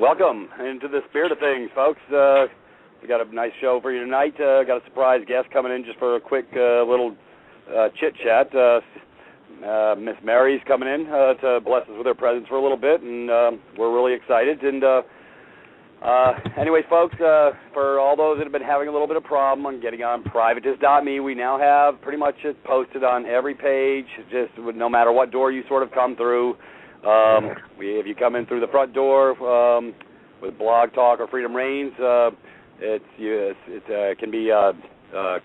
welcome into the spirit of things, folks. We got a nice show for you tonight. Got a surprise guest coming in just for a quick little chit-chat. Miss Mary's coming in to bless us with her presence for a little bit, and we're really excited. And anyways, folks, for all those that have been having a little bit of problem on getting on privatist.me, we now have pretty much it posted on every page, just no matter what door you sort of come through. If you come in through the front door with Blog Talk or Freedom Reigns, it can be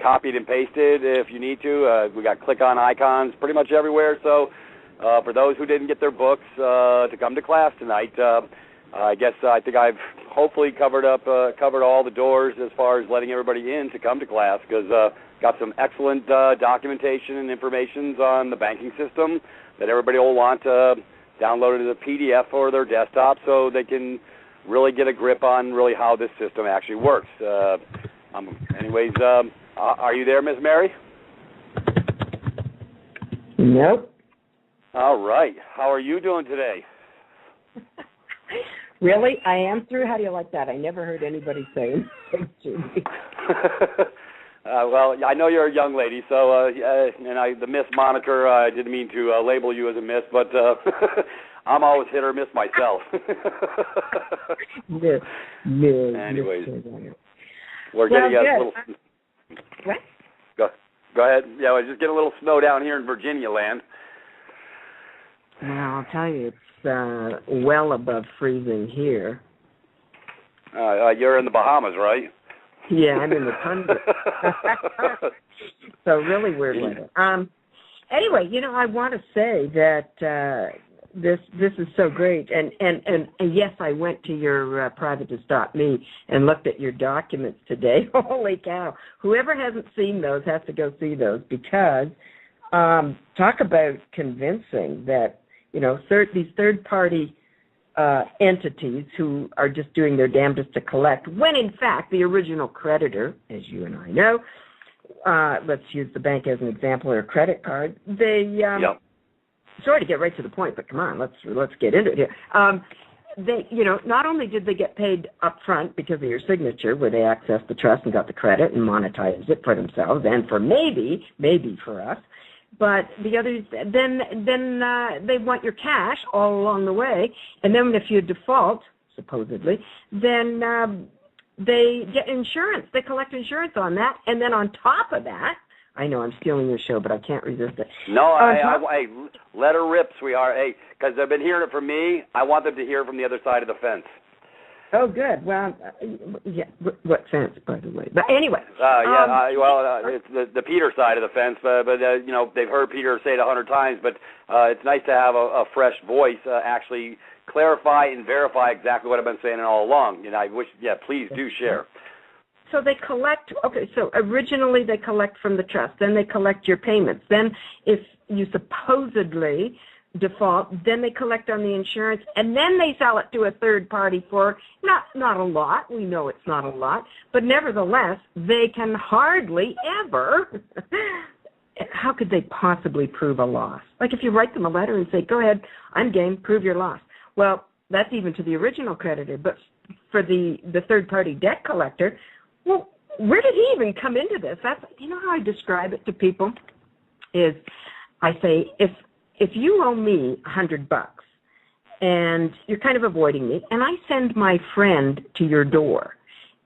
copied and pasted if you need to. We got click-on icons pretty much everywhere. So for those who didn't get their books to come to class tonight, I think I've hopefully covered all the doors as far as letting everybody in to come to class, because got some excellent documentation and information on the banking system that everybody will want to download it as a PDF for their desktop so they can really get a grip on really how this system actually works. Anyways, are you there, Miss Mary? Nope. All right. How are you doing today? Really? I am through? How do you like that? I never heard anybody say anything to me. Well, I know you're a young lady, so the Miss moniker, I didn't mean to label you as a Miss, but I'm always hit or miss myself. No. Anyways, we're getting a little. What? Go ahead. Yeah, we're just getting a little snow down here in Virginia land. Well, I'll tell you, it's well above freezing here. You're in the Bahamas, right? Yeah, I'm in the tundra. So really weird weather. Anyway, I want to say that this is so great, and yes, I went to your privatist.me and looked at your documents today. Holy cow! Whoever hasn't seen those has to go see those, because talk about convincing that these third-party entities who are just doing their damnedest to collect, when in fact the original creditor, as you and I know, let's use the bank as an example, or a credit card, they sorry to get right to the point, but come on, let's get into it here. They, not only did they get paid up front because of your signature, where they accessed the trust and got the credit and monetized it for themselves and for maybe for us, but the others, then they want your cash all along the way, and then if you default, supposedly, then they get insurance. They collect insurance on that, and then on top of that, I know I'm stealing your show, but I can't resist it. No, hey, let her rip, sweetheart. Hey, because they've been hearing it from me. I want them to hear it from the other side of the fence. Oh, good. Well, yeah. What fence, by the way? But anyway. It's the Peter side of the fence, but they've heard Peter say it 100 times. But it's nice to have a fresh voice actually clarify and verify exactly what I've been saying all along. And I wish, please do share. So they collect, so originally they collect from the trust, then they collect your payments. Then if you supposedly default, then they collect on the insurance, and then they sell it to a third party for not a lot. We know it's not a lot, but nevertheless, they can hardly ever, how could they possibly prove a loss? Like if you write them a letter and say, go ahead, I'm game, prove your loss. Well, that's even to the original creditor, but for the third party debt collector, well, where did he even come into this? That's, how I describe it to people is I say, if you owe me $100 and you're kind of avoiding me, and I send my friend to your door,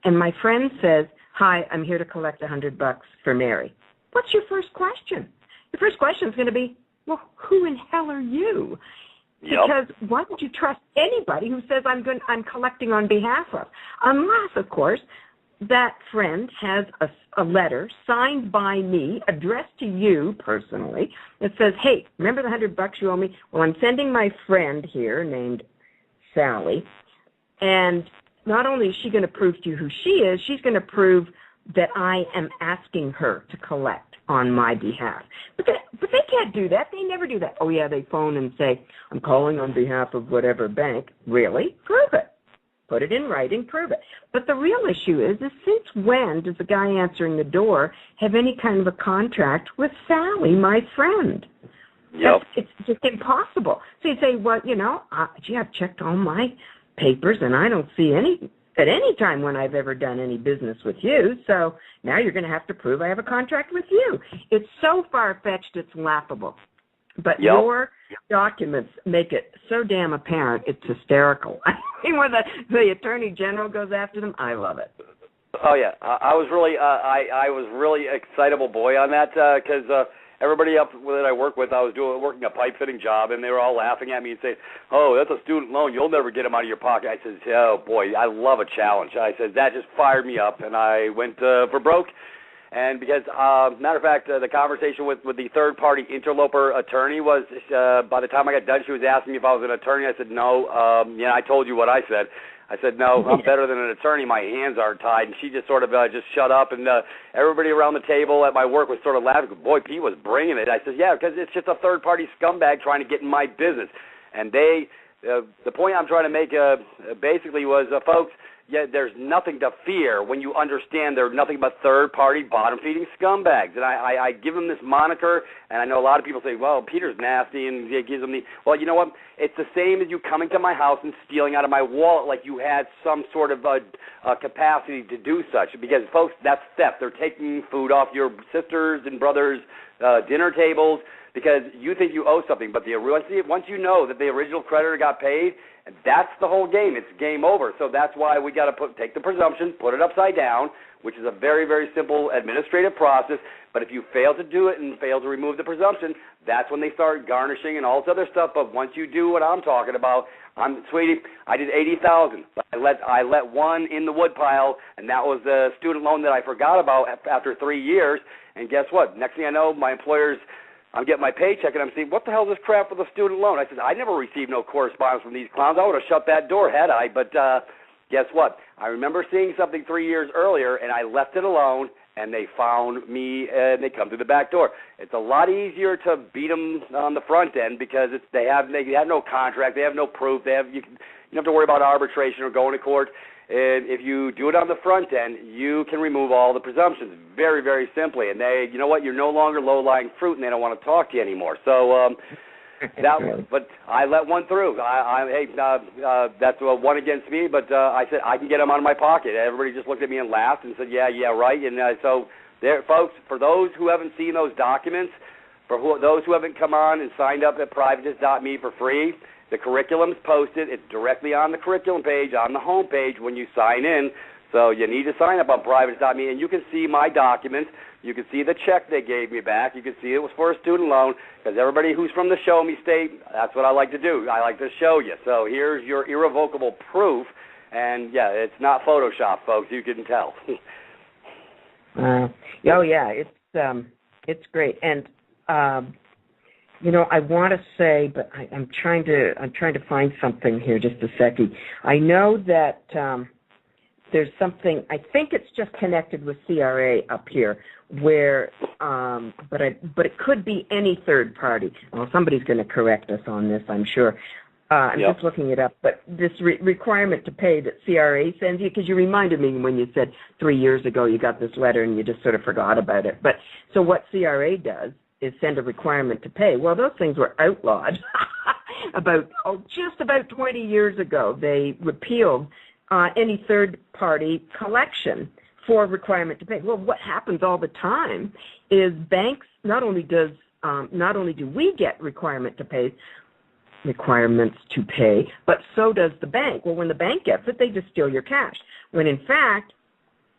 and my friend says, hi, I'm here to collect $100 for Mary, what's your first question? Your first question is going to be, well, who in hell are you? Yep. Because why would you trust anybody who says I'm collecting on behalf of? Unless, of course, that friend has a letter signed by me, addressed to you personally, that says, hey, remember the $100 you owe me? Well, I'm sending my friend here named Sally, and not only is she going to prove to you who she is, she's going to prove that I am asking her to collect on my behalf. But they can't do that. They never do that. Oh, yeah, they phone and say, I'm calling on behalf of whatever bank. Really? Prove it. Put it in writing, prove it. But the real issue is since when does the guy answering the door have any kind of a contract with Sally, my friend? Yep. It's just impossible. So you say, well, gee, I've checked all my papers, and I don't see any at any time when I've ever done any business with you. So now you're going to have to prove I have a contract with you. It's so far-fetched, it's laughable. But your documents make it so damn apparent, it's hysterical. I mean, when the Attorney General goes after them, I love it. Oh yeah, I was really I was really excitable boy on that because everybody up that I work with, I was working a pipe fitting job, and they were all laughing at me and saying, "Oh, that's a student loan. You'll never get them out of your pocket." I said, "Oh boy, I love a challenge." I said that just fired me up, and I went for broke. And because, matter of fact, the conversation with the third-party interloper attorney was, by the time I got done, she was asking me if I was an attorney. I said, no. I told you what I said. I said, no, I'm better than an attorney. My hands aren't tied. And she just sort of just shut up. And everybody around the table at my work was sort of laughing. Boy, Pete was bringing it. I said, yeah, because it's just a third-party scumbag trying to get in my business. And the point I'm trying to make basically was, folks, yeah, there's nothing to fear when you understand they're nothing but third-party, bottom-feeding scumbags. And I give them this moniker, and I know a lot of people say, well, Peter's nasty, and it gives them the... Well, you know what? It's the same as you coming to my house and stealing out of my wallet like you had some sort of capacity to do such. Because, folks, that's theft. They're taking food off your sisters' and brothers' dinner tables because you think you owe something. But once you know that the original creditor got paid... And that's the whole game. It's game over. So that's why we got to take the presumption, put it upside down, which is a very, very simple administrative process. But if you fail to do it and fail to remove the presumption, that's when they start garnishing and all this other stuff. But once you do what I'm talking about, sweetie, I did $80,000. I let one in the woodpile, and that was the student loan that I forgot about after 3 years. And guess what? Next thing I know, my employer's I'm getting my paycheck, and I'm saying, what the hell is this crap with a student loan? I said, I never received no correspondence from these clowns. I would have shut that door, had I. But guess what? I remember seeing something 3 years earlier, and I left it alone, and they found me, and they come through the back door. It's a lot easier to beat them on the front end because they have no contract. They have no proof. You don't have to worry about arbitration or going to court. And if you do it on the front end, you can remove all the presumptions very, very simply. And you know what? You're no longer low-lying fruit, and they don't want to talk to you anymore. So but I let one through. That's one against me, but I said I can get them out of my pocket. Everybody just looked at me and laughed and said, yeah, right. And so there, folks, for those who haven't seen those documents, those who haven't come on and signed up at privatist.me for free, the curriculum's posted. It's directly on the curriculum page, on the home page when you sign in. So you need to sign up on privatist.me, and you can see my documents. You can see the check they gave me back. You can see it was for a student loan, because everybody who's from the show me state, that's what I like to do. I like to show you. So here's your irrevocable proof. And, yeah, it's not Photoshop, folks. You can tell. It's great. And I want to say, but I'm trying to find something here. Just a second. I know that there's something. I think it's just connected with CRA up here, where, but it could be any third party. Well, somebody's going to correct us on this, I'm sure. I'm just looking it up. But this requirement to pay that CRA sends you, because you reminded me when you said 3 years ago you got this letter and you just sort of forgot about it. But so what CRA does is send a requirement to pay. Well, those things were outlawed just about 20 years ago. They repealed any third-party collection for requirement to pay. Well, what happens all the time is banks, not only do we get requirements to pay, but so does the bank. Well, when the bank gets it, they just steal your cash. When in fact,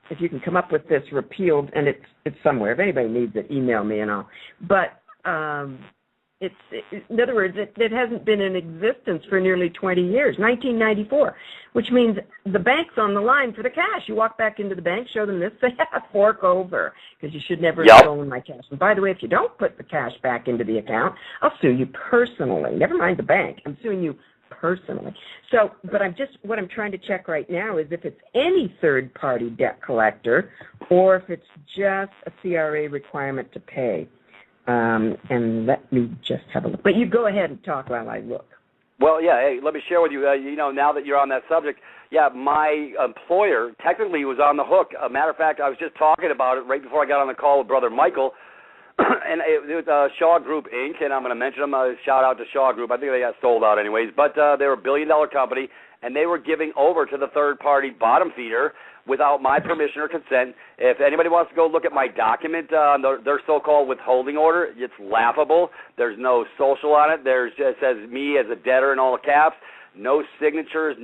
if you can come up with this repealed, and it's somewhere. If anybody needs it, email me and all. But in other words, it hasn't been in existence for nearly 20 years, 1994, which means the bank's on the line for the cash. You walk back into the bank, show them this, say, fork over, because you should never have stolen my cash. And by the way, if you don't put the cash back into the account, I'll sue you personally. Never mind the bank. I'm suing you personally. So, but what I'm trying to check right now is if it's any third-party debt collector or if it's just a CRA requirement to pay. And let me just have a look. But you go ahead and talk while I look. Well, yeah, hey, let me share with you, now that you're on that subject, my employer technically was on the hook. A matter of fact, I was just talking about it right before I got on the call with Brother Michael, and it was Shaw Group, Inc., and I'm going to mention them. Shout out to Shaw Group. I think they got sold out anyways, but they were a $1 billion company, and they were giving over to the third-party bottom feeder without my permission or consent. If anybody wants to go look at my document, their so-called withholding order, it's laughable. There's no social on it. It says me as a debtor in all caps. No signatures,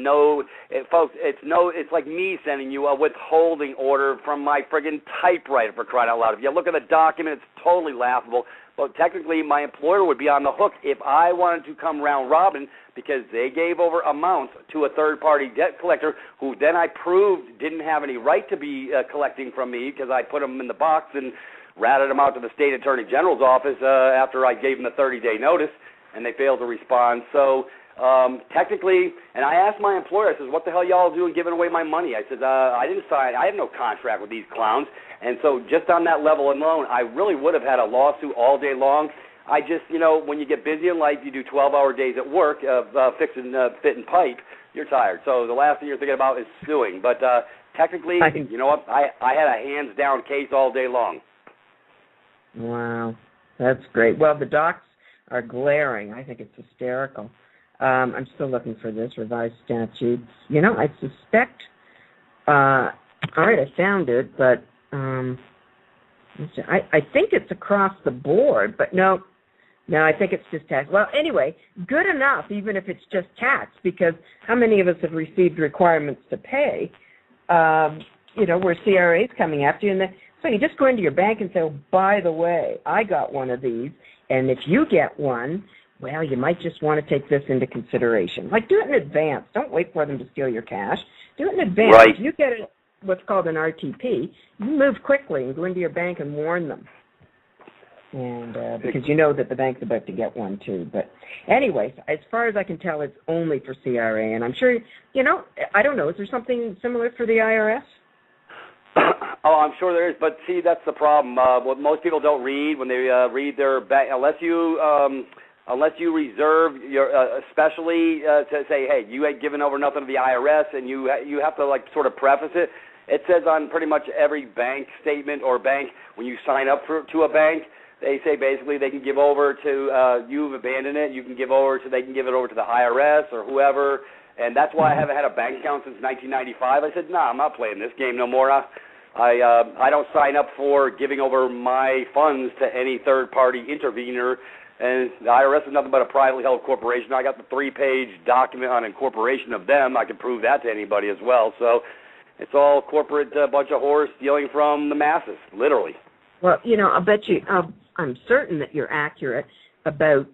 folks. It's like me sending you a withholding order from my friggin' typewriter, for crying out loud. If you look at the document, it's totally laughable. But technically, my employer would be on the hook if I wanted to come round robin, because they gave over amounts to a third-party debt collector who then I proved didn't have any right to be collecting from me, because I put them in the box and ratted them out to the state attorney general's office after I gave them the 30-day notice, and they failed to respond. So technically, and I asked my employer, I says, what the hell y'all doing giving away my money? I said, I didn't sign, I have no contract with these clowns. And so just on that level alone, I really would have had a lawsuit all day long. I just, when you get busy in life, you do 12-hour days at work of fixing, fitting pipe, you're tired. So the last thing you're thinking about is suing. But technically, you know what, I had a hands-down case all day long. Wow, that's great. Well, the docs are glaring. I think it's hysterical. I'm still looking for this, revised statutes. I suspect, all right, I found it, but I think it's across the board, but no, I think it's just tax. Well, anyway, good enough, even if it's just tax, because how many of us have received requirements to pay, where CRA's coming after you, so you just go into your bank and say, oh, by the way, I got one of these, and if you get one, well, you might just want to take this into consideration. Like, do it in advance. Don't wait for them to steal your cash. Do it in advance. Right. If you get what's called an RTP, you move quickly and go into your bank and warn them. And because you know that the bank's about to get one, too. But anyway, as far as I can tell, it's only for CRA. And I'm sure, I don't know, is there something similar for the IRS? Oh, I'm sure there is. But, see, that's the problem. What most people don't read when they read their bank, unless you reserve your, especially to say, hey, you ain't giving over nothing to the IRS, and you have to sort of preface it. It says on pretty much every bank statement or bank when you sign up to a bank, they say basically they can give over to you've abandoned it. They can give it over to the IRS or whoever, and that's why I haven't had a bank account since 1995. I said, I'm not playing this game no more. I don't sign up for giving over my funds to any third-party intervener. And the IRS is nothing but a privately held corporation. I got the 3-page document on incorporation of them. I can prove that to anybody as well. So it's all corporate bunch of whores stealing from the masses, literally. Well, I'll bet you, I'm certain that you're accurate about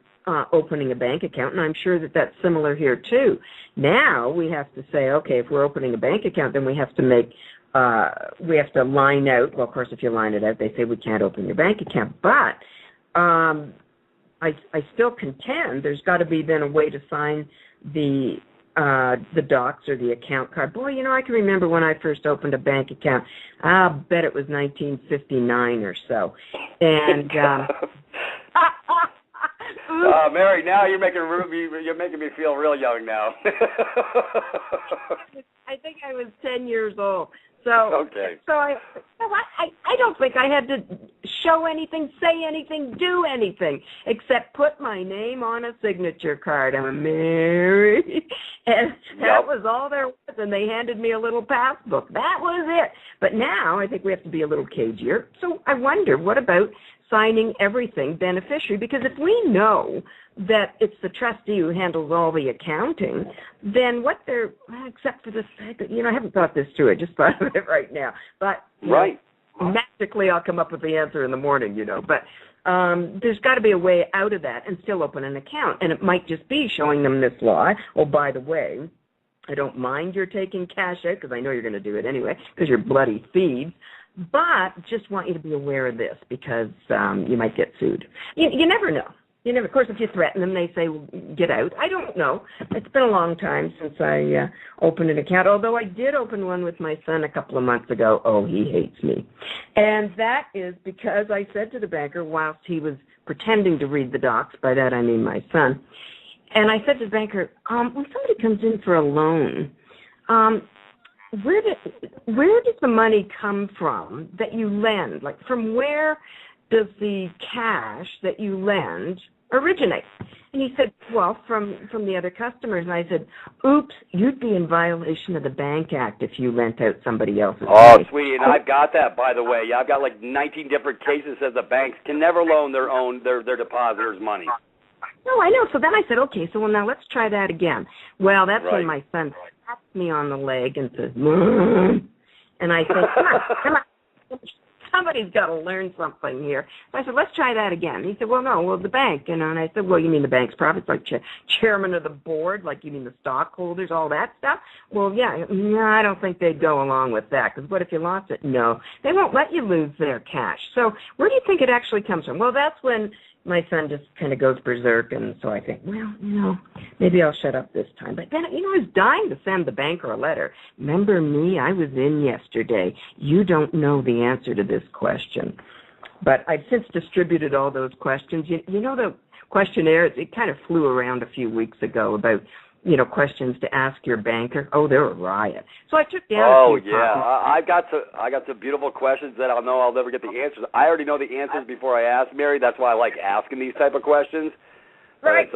opening a bank account, and I'm sure that that's similar here too. Now we have to say, okay, if we're opening a bank account, then we have to line out. Well, of course, if you line it out, they say we can't open your bank account, but I still contend there's got to be then a way to sign the docs or the account card. Boy, I can remember when I first opened a bank account. I'll bet it was 1959 or so. And Mary, now you're making me feel real young now. I think I was 10 years old. So okay. So I don't think I had to show anything, say anything, do anything except put my name on a signature card. I'm Mary, and that was all there was. And they handed me a little passbook. That was it. But now I think we have to be a little cagier. So I wonder, what about signing everything beneficiary? Because if we know that it's the trustee who handles all the accounting, then except for this, I haven't thought this through. I just thought of it right now. But magically I'll come up with the answer in the morning, But there's got to be a way out of that and still open an account. And it might just be showing them this law. Oh, by the way, I don't mind your taking cash out because I know you're going to do it anyway because you're bloody thieves. But just want you to be aware of this because you might get sued. You never know. Of course, if you threaten them, they say, get out. I don't know. It's been a long time since I opened an account, although I did open one with my son a couple of months ago. Oh, he hates me. And that is because I said to the banker, whilst he was pretending to read the docs, by that I mean my son, and I said to the banker, when somebody comes in for a loan, where does the money come from that you lend? Like, from where does the cash that you lend originate? And he said, well, from the other customers. And I said, oops, you'd be in violation of the Bank Act if you lent out somebody else's money. Sweetie, and I've got that, by the way. Yeah, I've got like 19 different cases that says the banks can never loan their depositors money. No, I know. So then I said, okay, so well, now let's try that again. Well, that's Right. when my son taps me on the leg and says, Mom. And I said, come on. Somebody's got to learn something here. So I said, let's try that again. He said, well, no, the bank. And I said, well, you mean the bank's profits, like chairman of the board, like you mean the stockholders, all that stuff? Well, yeah, I don't think they'd go along with that, because what if you lost it? No, they won't let you lose their cash. So where do you think it actually comes from? Well, that's when my son just kind of goes berserk, and so I think, well, maybe I'll shut up this time. But then, I was dying to send the banker a letter. Remember me? I was in yesterday. You don't know the answer to this question. But I've since distributed all those questions. You know the questionnaire, it kind of flew around a few weeks ago about, questions to ask your banker. Oh, they're a riot. So I took down a few I got some beautiful questions that I'll know I'll never get the answers. I already know the answers before I ask, Mary. That's why I like asking these type of questions. Right.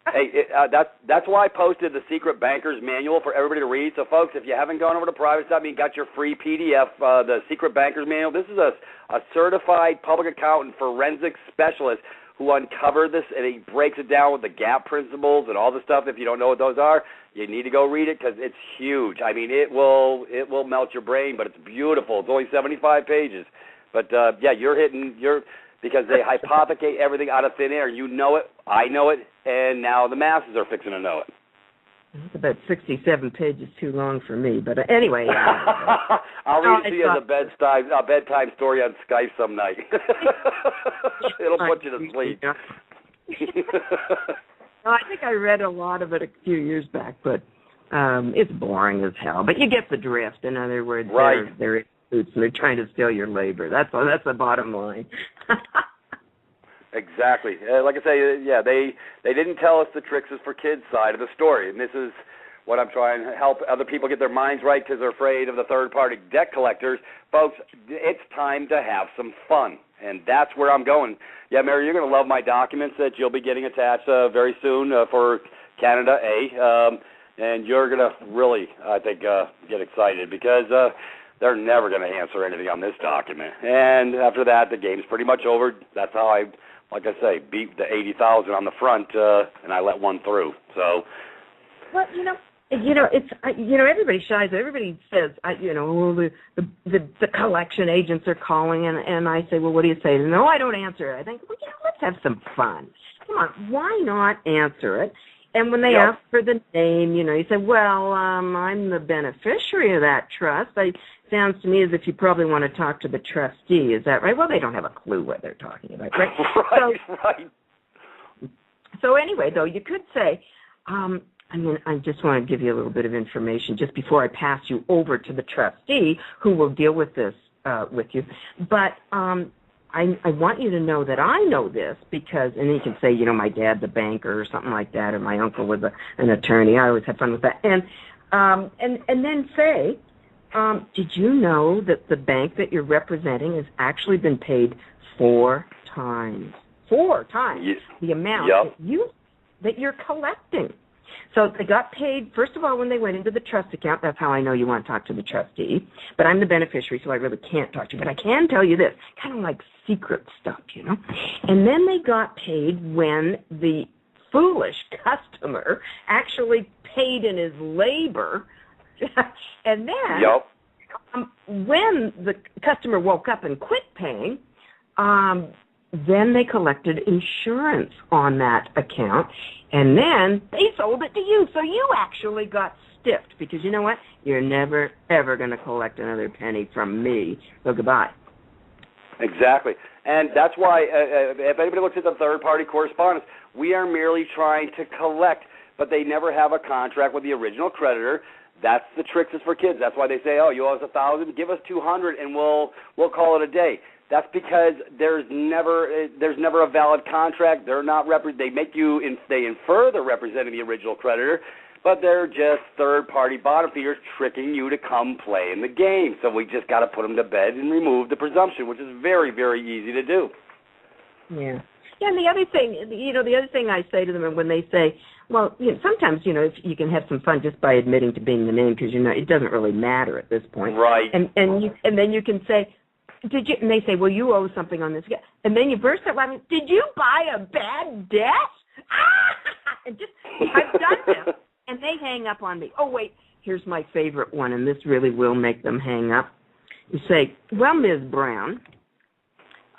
That's why I posted the Secret Banker's Manual for everybody to read. So, folks, if you haven't gone over to Private.me and got your free PDF, the Secret Banker's Manual, this is a certified public accountant forensic specialist who uncovered this, and he breaks it down with the gap principles and all the stuff. If you don't know what those are, you need to go read it because it's huge. I mean, it will melt your brain, but it's beautiful. It's only 75 pages. But, because they hypothecate everything out of thin air. You know it, I know it, and now the masses are fixing to know it. It's about 67 pages too long for me, but anyway. I'll read it to you as a bedtime story on Skype some night. It'll put you to sleep. I think I read a lot of it a few years back, but it's boring as hell. But you get the drift. In other words, right. They're and they're trying to steal your labor. That's the bottom line. Exactly. Like I say, yeah, they didn't tell us the tricks is for kids side of the story, and this is what I'm trying to help other people get their minds right because they're afraid of the third-party debt collectors. Folks, it's time to have some fun, and that's where I'm going. Yeah, Mary, you're going to love my documents that you'll be getting attached very soon for Canada A, and you're going to really, I think, get excited because they're never going to answer anything on this document. And after that, the game's pretty much over. That's how I, like I say, beat the 80,000 on the front, and I let one through. So, well, it's everybody shies. Everybody says, the collection agents are calling, and I say, well, what do you say? No, I don't answer it. I think, well, let's have some fun. Come on, why not answer it? And when they ask for the name, you say, well, I'm the beneficiary of that trust. It sounds to me as if you probably want to talk to the trustee. Is that right? Well, they don't have a clue what they're talking about, right? Right. So anyway, though, you could say, I just want to give you a little bit of information just before I pass you over to the trustee who will deal with this with you. But I want you to know that I know this because, and you can say, my dad's a banker or something like that, or my uncle was an attorney. I always have fun with that. And then say, did you know that the bank that you're representing has actually been paid 4 times? 4 times the amount that you're collecting. So they got paid, first of all, when they went into the trust account. That's how I know you want to talk to the trustee. But I'm the beneficiary, so I really can't talk to you. But I can tell you this, kind of like secret stuff, And then they got paid when the foolish customer actually paid in his labor. And then when the customer woke up and quit paying, then they collected insurance on that account, and then they sold it to you. So you actually got stiffed because you know what? You're never, ever going to collect another penny from me. So goodbye. Exactly. And that's why if anybody looks at the third-party correspondence, we are merely trying to collect, but they never have a contract with the original creditor. That's the tricks is for kids. That's why they say, oh, you owe us 1,000, give us 200, and we'll call it a day. That's because there's never a valid contract. They're not they infer they're representing the original creditor, but they're just third-party bottom feeders tricking you to come play in the game. So we just got to put them to bed and remove the presumption, which is very, very easy to do. Yeah. Yeah, and the other thing I say to them when they say, well, sometimes, if you can have some fun just by admitting to being the name because, it doesn't really matter at this point. Right. And then you can say, did you? And they say, well, you owe something on this. And then you burst out laughing. Did you buy a bad debt? And I've done this. And they hang up on me. Oh, wait, here's my favorite one, and this really will make them hang up. You say, well, Ms. Brown,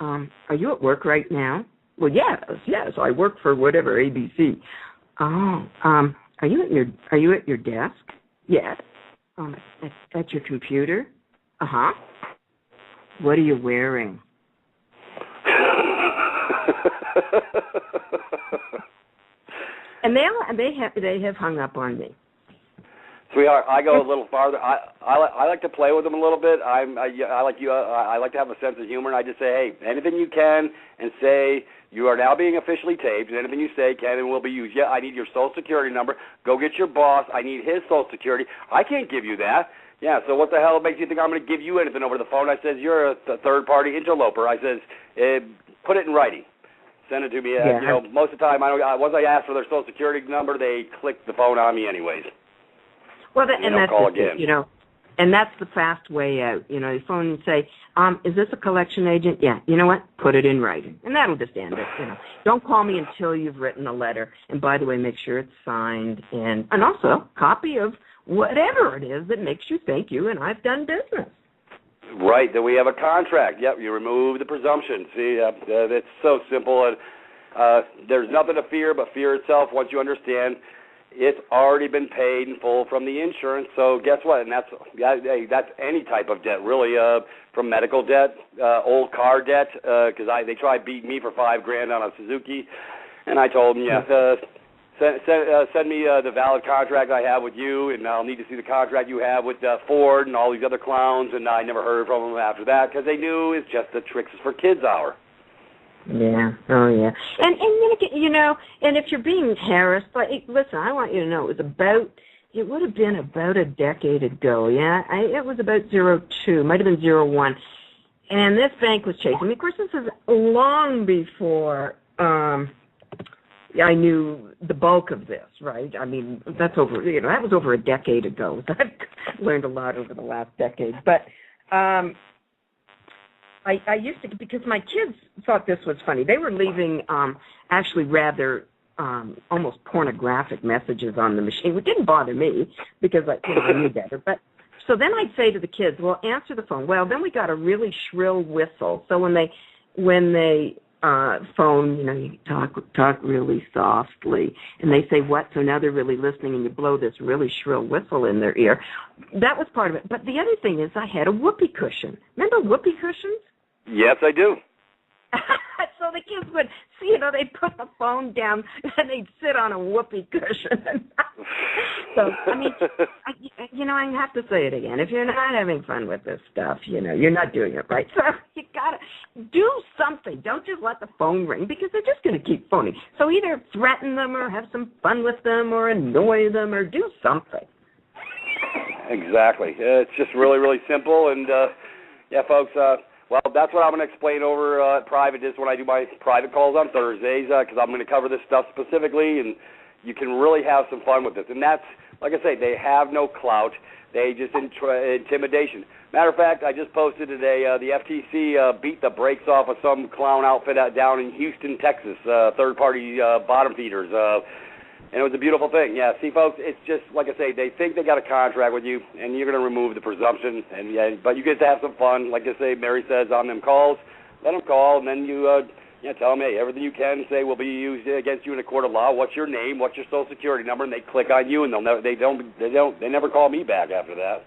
are you at work right now? Well, yes, I work for whatever, ABC. Oh, are you at your desk? Yes. At your computer? Uh-huh. What are you wearing? And they have hung up on me. Sweetheart, I go a little farther. I like to play with them a little bit. I like you. I like to have a sense of humor, and I just say, hey, anything you can, and say you are now being officially taped, and anything you say can and will be used. Yeah, I need your Social Security number. Go get your boss. I need his Social Security. I can't give you that. Yeah, so what the hell makes you think I'm going to give you anything over the phone? I says, you're a third-party interloper. I says, put it in writing. Send it to me. Yeah. Most of the time, once I ask for their Social Security number, they click the phone on me anyways. Well, and that's call again. And that's the fast way out. You phone and say, is this a collection agent? Yeah. You know what? Put it in writing, and that'll just end it. Don't call me until you've written a letter. And by the way, make sure it's signed, and also copy of whatever it is that makes you think you and I've done business. Right, that we have a contract. Yep, you remove the presumption. See, it's so simple. And there's nothing to fear but fear itself once you understand it's already been paid in full from the insurance. So guess what? And that's any type of debt, really, from medical debt, old car debt, because they tried beating me for $5,000 on a Suzuki. And I told them, send me the valid contract I have with you, and I'll need to see the contract you have with Ford and all these other clowns. And I never heard from them after that because they knew it's just the Tricks for Kids hour. Yeah. Oh, yeah. And and if you're being harassed, listen, I want you to know it would have been about a decade ago. Yeah, it was about 02, might have been 01, and this bank was chasing me. Of course, this is long before. I knew the bulk of this, right? I mean, that's over, that was over a decade ago. So I've learned a lot over the last decade. But I used to, because my kids thought this was funny. They were leaving actually rather almost pornographic messages on the machine, which didn't bother me because I knew better. But so then I'd say to the kids, well, answer the phone. Well, then we got a really shrill whistle. So when they phone, you talk really softly, and they say what? So now they're really listening, and you blow this really shrill whistle in their ear. That was part of it. But the other thing is I had a whoopee cushion. Remember whoopee cushions? Yes, I do. So the kids would, they'd put the phone down and they'd sit on a whoopee cushion. So, I have to say it again. If you're not having fun with this stuff, you're not doing it right. So you got to do something. Don't just let the phone ring because they're just going to keep phoning. So either threaten them or have some fun with them or annoy them or do something. Exactly. It's just really, really simple. And, folks, well, that's what I'm going to explain over private. This is when I do my private calls on Thursdays because I'm going to cover this stuff specifically, and you can really have some fun with this. And that's, like I say, they have no clout. They just intimidation. Matter of fact, I just posted today the FTC beat the brakes off of some clown outfit down in Houston, Texas, third-party bottom feeders. And it was a beautiful thing. Yeah, see, folks, it's just, like I say, they think they got a contract with you, and you're going to remove the presumption. But you get to have some fun. Like I say, Mary says on them calls, let them call, and then you tell them, hey, everything you can say will be used against you in a court of law. What's your name? What's your Social Security number? And they click on you, and they never call me back after that.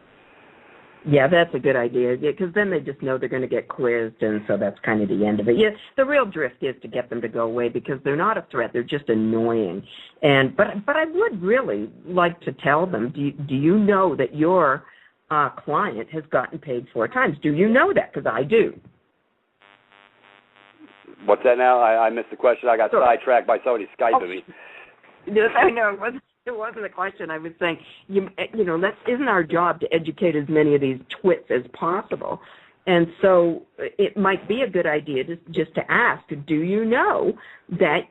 Yeah, that's a good idea, because then they just know they're going to get quizzed, and so that's kind of the end of it. Yeah, the real drift is to get them to go away because they're not a threat; they're just annoying. But I would really like to tell them: do you know that your client has gotten paid 4 times? Do you know that? Because I do. What's that now? I missed the question. I got sidetracked by somebody Skyping me. I know it wasn't a question. I was saying, isn't our job to educate as many of these twits as possible? And so it might be a good idea just to ask, do you know that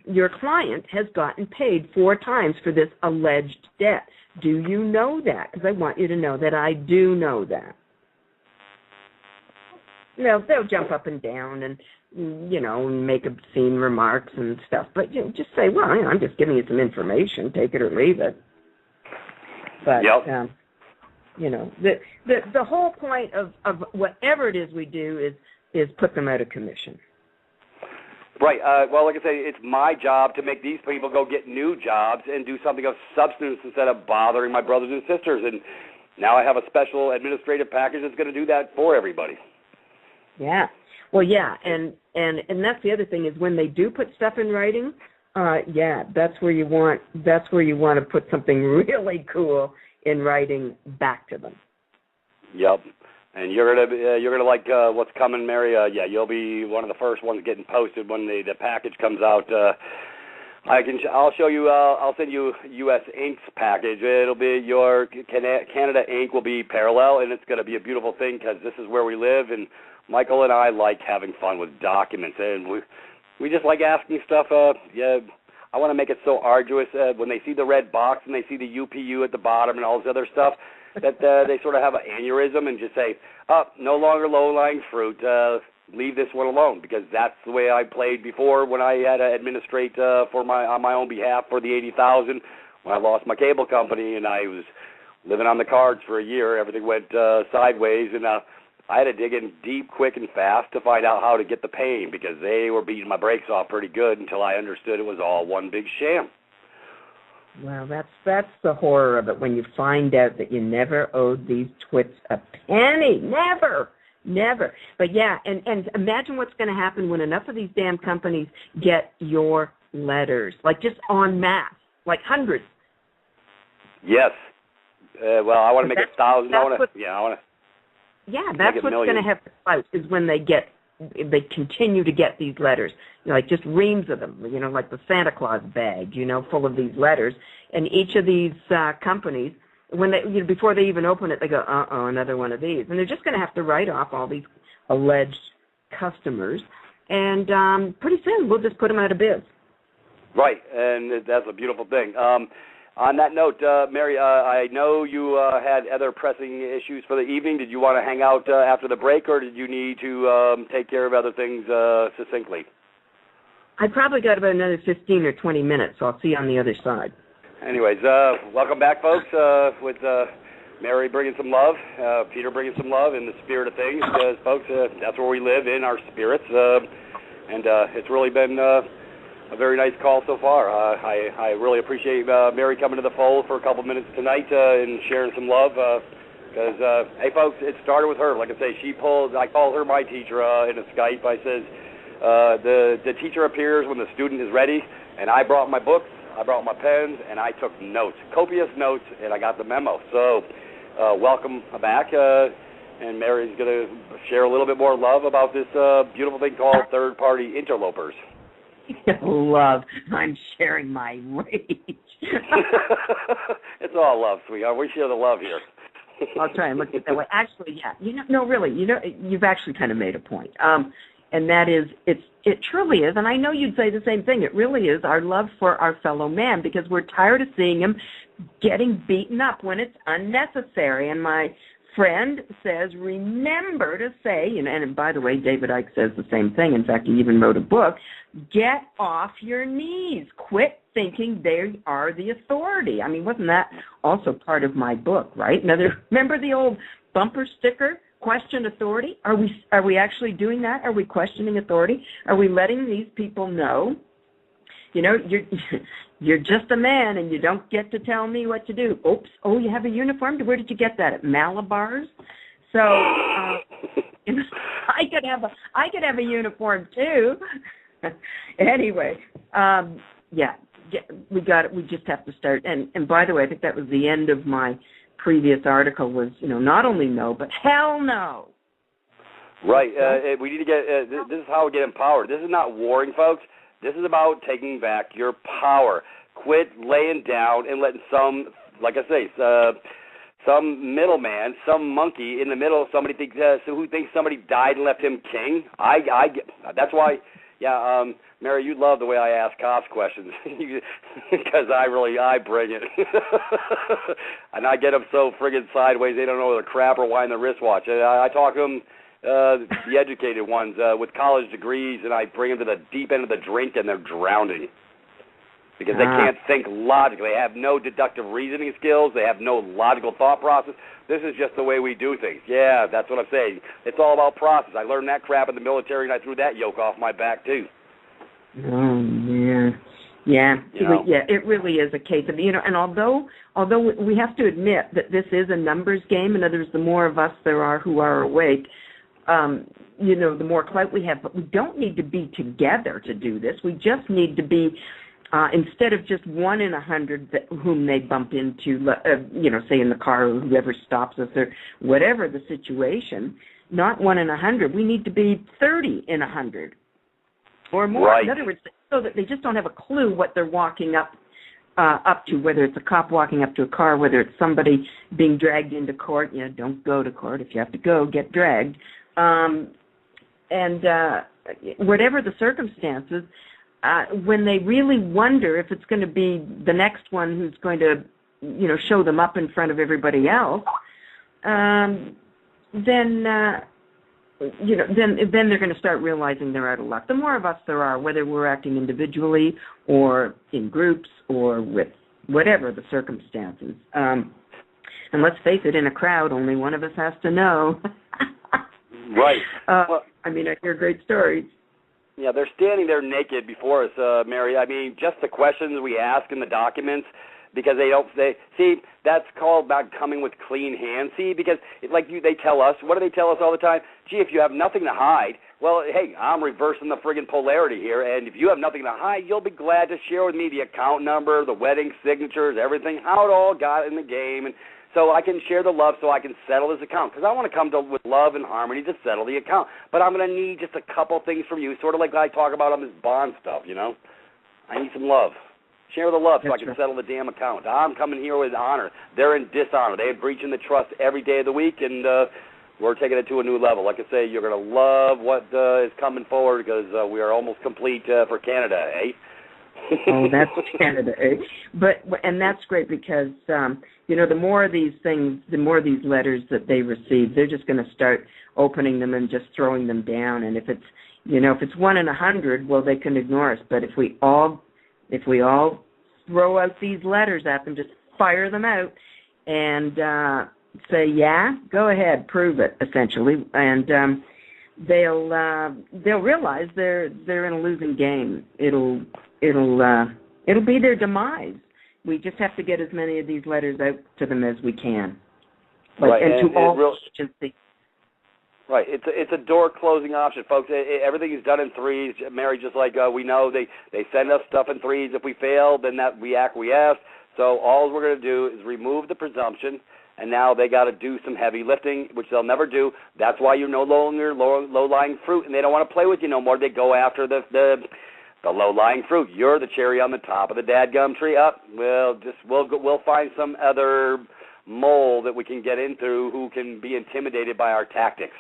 your client has gotten paid 4 times for this alleged debt? Do you know that? Because I want you to know that I do know that. They'll jump up and down and, make obscene remarks and stuff. But just say, well, I'm just giving you some information. Take it or leave it. But, yep. The whole point of whatever it is we do is put them out of commission. Right. Well, like I say, it's my job to make these people go get new jobs and do something of substance instead of bothering my brothers and sisters. And now I have a special administrative package that's going to do that for everybody. Yeah. Well, yeah, and that's the other thing is when they do put stuff in writing, that's where you want to put something really cool in writing back to them. Yep. And you're gonna like what's coming, Mary. You'll be one of the first ones getting posted when the package comes out. I'll show you. I'll send you U.S. Ink's package. It'll be your Canada Ink will be parallel, and it's going to be a beautiful thing because this is where we live. And Michael and I like having fun with documents, and we just like asking stuff. I want to make it so arduous when they see the red box and they see the UPU at the bottom and all this other stuff that they sort of have an aneurysm and just say, no longer low-lying fruit. Leave this one alone, because that's the way I played before when I had to administrate on my own behalf for the $80,000 when I lost my cable company and I was living on the cards for a year. Everything went sideways, and I had to dig in deep, quick, and fast to find out how to get the pain, because they were beating my brakes off pretty good until I understood it was all one big sham. Well, that's the horror of it, when you find out that you never owed these twits a penny. Never. But yeah, and imagine what's going to happen when enough of these damn companies get your letters, like just en masse, like hundreds. Yes. Well, I want to make 1,000. I want to. Yeah, that's what's going to have to fight, is when they continue to get these letters, like just reams of them, like the Santa Claus bag, full of these letters. And each of these companies, when they, before they even open it, they go, another one of these. And they're just going to have to write off all these alleged customers. And pretty soon we'll just put them out of biz. Right, and that's a beautiful thing. On that note, Mary, I know you had other pressing issues for the evening. Did you want to hang out after the break, or did you need to take care of other things succinctly? I probably got about another 15 or 20 minutes, so I'll see you on the other side. Anyways, welcome back, folks, with Mary bringing some love, Peter bringing some love in the spirit of things, because, folks, that's where we live, in our spirits, and it's really been a very nice call so far. I really appreciate Mary coming to the fold for a couple minutes tonight and sharing some love, because, hey, folks, it started with her. Like I say, I call her my teacher in a Skype. I says, the teacher appears when the student is ready, and I brought my books, I brought my pens, and I took notes, copious notes, and I got the memo. So welcome back, and Mary's going to share a little bit more love about this beautiful thing called third-party interlopers. Love. I'm sharing my rage. It's all love, sweetheart. We share the love here. I'll try and look at it that way. Actually, yeah. No, really. You've actually kind of made a point. And that is, it truly is, and I know you'd say the same thing, it really is our love for our fellow man, because we're tired of seeing him getting beaten up when it's unnecessary. And my friend says, remember to say, and by the way, David Icke says the same thing. In fact, he even wrote a book, get off your knees. Quit thinking they are the authority. I mean, wasn't that also part of my book, right? Remember the old bumper sticker? Question authority? Are we actually doing that? Are we questioning authority? Are we letting these people know, you're just a man and you don't get to tell me what to do. Oops. Oh, you have a uniform? Where did you get that? At Malabar's? So I could have a uniform too. Anyway, we got it. We just have to start. And by the way, I think that was the end of my previous article was, not only no, but hell no. Right. We need to get, this is how we get empowered. This is not warring, folks. This is about taking back your power. Quit laying down and letting some, like I say, some middleman, some monkey in the middle, somebody thinks who thinks somebody died and left him king. That's why, Mary, you love the way I ask cops questions because I bring it, and I get them so friggin' sideways they don't know whether crap or wind their wristwatch. I talk to them, the educated ones with college degrees, and I bring them to the deep end of the drink, and they're drowning. Because they can't think logically. They have no deductive reasoning skills. They have no logical thought process. This is just the way we do things. Yeah, that's what I'm saying. It's all about process. I learned that crap in the military, and I threw that yoke off my back, too. Oh, man. Yeah. Yeah, it really is a case of, and although we have to admit that this is a numbers game, in other words, the more of us there are who are awake, the more clout we have, but we don't need to be together to do this. We just need to be... instead of just 1 in 100 whom they bump into, say in the car or whoever stops us or whatever the situation, not 1 in 100. We need to be 30 in 100 or more. Right. In other words, so that they just don't have a clue what they're walking up to, whether it's a cop walking up to a car, whether it's somebody being dragged into court. Don't go to court. If you have to go, get dragged. Whatever the circumstances, when they really wonder if it's going to be the next one who's going to, show them up in front of everybody else, then they're going to start realizing they're out of luck. The more of us there are, whether we're acting individually or in groups or with whatever the circumstances. And let's face it, in a crowd, only one of us has to know. Right. I hear great stories. Yeah, they're standing there naked before us, Mary. Just the questions we ask in the documents, because that's called not coming with clean hands. See, because they tell us, what do they tell us all the time? Gee, if you have nothing to hide, well, hey, I'm reversing the friggin' polarity here, and if you have nothing to hide, you'll be glad to share with me the account number, the wedding signatures, everything, how it all got in the game, and so I can share the love so I can settle this account. Because I want to come with love and harmony to settle the account. But I'm going to need just a couple things from you, sort of like I talk about on this bond stuff, I need some love. Share the love so I can settle the damn account. I'm coming here with honor. They're in dishonor. They're breaching the trust every day of the week, and we're taking it to a new level. Like I say, you're going to love what is coming forward because we are almost complete for Canada, eh? Oh, that's Canada, eh? And that's great because, the more of these things, the more of these letters that they receive, they're just going to start opening them and just throwing them down. And if it's 1 in 100, well, they can ignore us. But if we all throw out these letters at them, just fire them out and say, yeah, go ahead, prove it, essentially. And they'll realize they're in a losing game. It'll be their demise. We just have to get as many of these letters out to them as we can. Right, and to all agencies. Right, it's a door closing option, folks. Everything is done in threes. Mary, just like we know, they send us stuff in threes. If we fail, then that we acquiesce. So all we're going to do is remove the presumption, and now they got to do some heavy lifting, which they'll never do. That's why you're no longer low-lying fruit, and they don't want to play with you no more. They go after the low-lying fruit. You're the cherry on the top of the dadgum tree. We'll find some other mole that we can get into who can be intimidated by our tactics.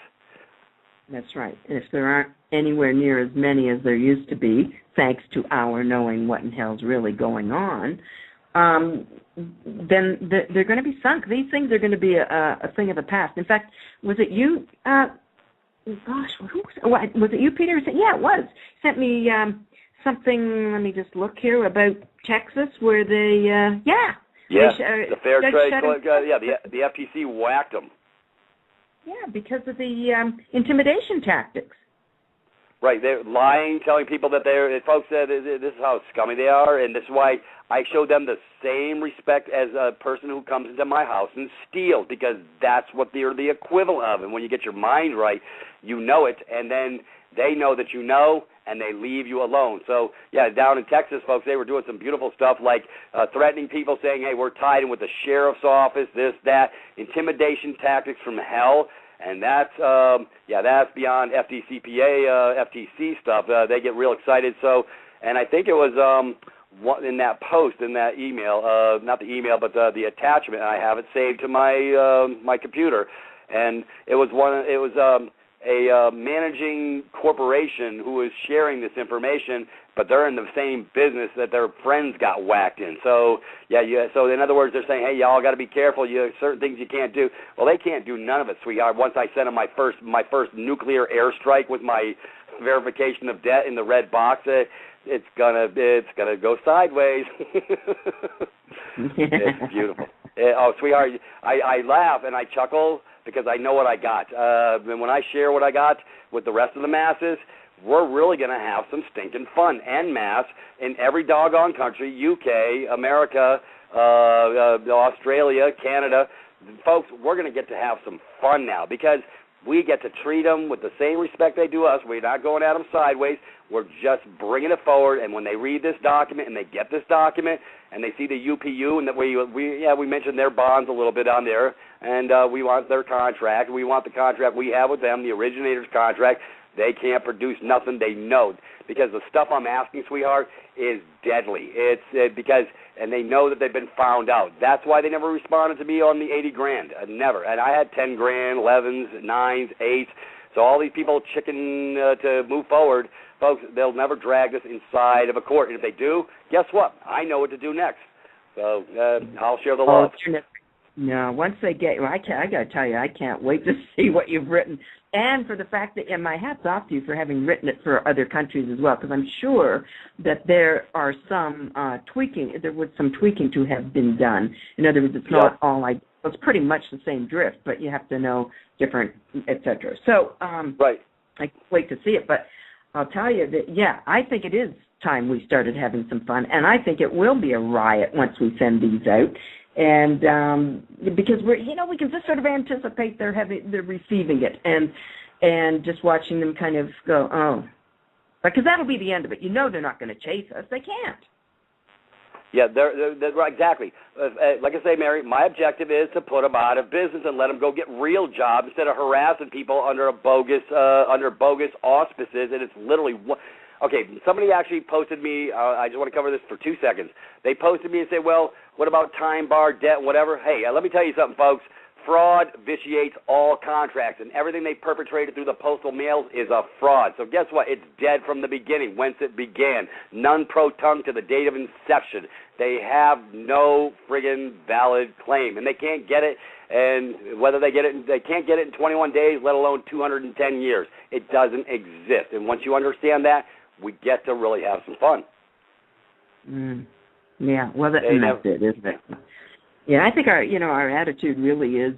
That's right. And if there aren't anywhere near as many as there used to be, thanks to our knowing what in hell's really going on, then they're going to be sunk. These things are going to be a thing of the past. In fact, was it you? Was it you, Peter? Yeah, it was. Sent me something. Let me just look here about Texas, where they the fair trade. The FTC whacked them. Yeah, because of the intimidation tactics. Right, they're lying, telling people that folks said this is how scummy they are, and this is why I show them the same respect as a person who comes into my house and steals, because that's what they're the equivalent of. And when you get your mind right, you know it, and then they know that you know, and they leave you alone. So, yeah, down in Texas, folks, they were doing some beautiful stuff like threatening people, saying, hey, we're tied in with the sheriff's office, this, that, intimidation tactics from hell. And that's beyond FDCPA, FTC stuff. They get real excited. So, and I think it was in that post, in that email, not the email, but the attachment. I have it saved to my my computer, and it was a managing corporation who was sharing this information, but they're in the same business that their friends got whacked in. So so in other words, they're saying, hey, y'all got to be careful. Certain things you can't do. Well, they can't do none of it, sweetheart. Once I sent them my first nuclear airstrike with my verification of debt in the red box, it's gonna go sideways. It's beautiful. Sweetheart, I laugh and I chuckle because I know what I got. And when I share what I got with the rest of the masses, we're really going to have some stinking fun en masse in every doggone country, UK, America, Australia, Canada. Folks, we're going to get to have some fun now because we get to treat them with the same respect they do us. We're not going at them sideways. We're just bringing it forward. And when they read this document and they get this document and they see the UPU and that we mentioned their bonds a little bit on there, and we want their contract. We want the contract we have with them, the originator's contract. They can't produce nothing. They know because the stuff I'm asking, sweetheart, is deadly. It's because, and they know that they've been found out. That's why they never responded to me on the $80,000. Never. And I had $10,000, 11s, 9s, 8s. So all these people chicken to move forward, folks, they'll never drag this inside of a court. And if they do, guess what? I know what to do next. So I'll share the love. No, once they get, I got to tell you, I can't wait to see what you've written. And for the fact that, and my hat's off to you for having written it for other countries as well, because I'm sure that there are some there was some tweaking to have been done. In other words, it's not all it's pretty much the same drift, but you have to know different, et cetera. So right. I can't wait to see it, but I'll tell you that, I think it is time we started having some fun, and I think it will be a riot once we send these out. And because we can just sort of anticipate they're receiving it and just watching them kind of go, oh, because that'll be the end of it. They're not going to chase us. They can't. Yeah, they're right, exactly. Like I say, Mary, my objective is to put them out of business and let them go get real jobs instead of harassing people under bogus auspices. And it's literally okay, somebody actually posted me, I just want to cover this for 2 seconds. They posted me and said, well, what about time bar, debt, whatever? Hey, let me tell you something, folks. Fraud vitiates all contracts, and everything they perpetrated through the postal mails is a fraud. So guess what? It's dead from the beginning, whence it began. None pro tunc to the date of inception. They have no friggin' valid claim, and they can't get it. And whether they get it, they can't get it in 21 days, let alone 210 years. It doesn't exist. And once you understand that, we get to really have some fun. Yeah, well, that's it, isn't it? Yeah, I think our attitude really is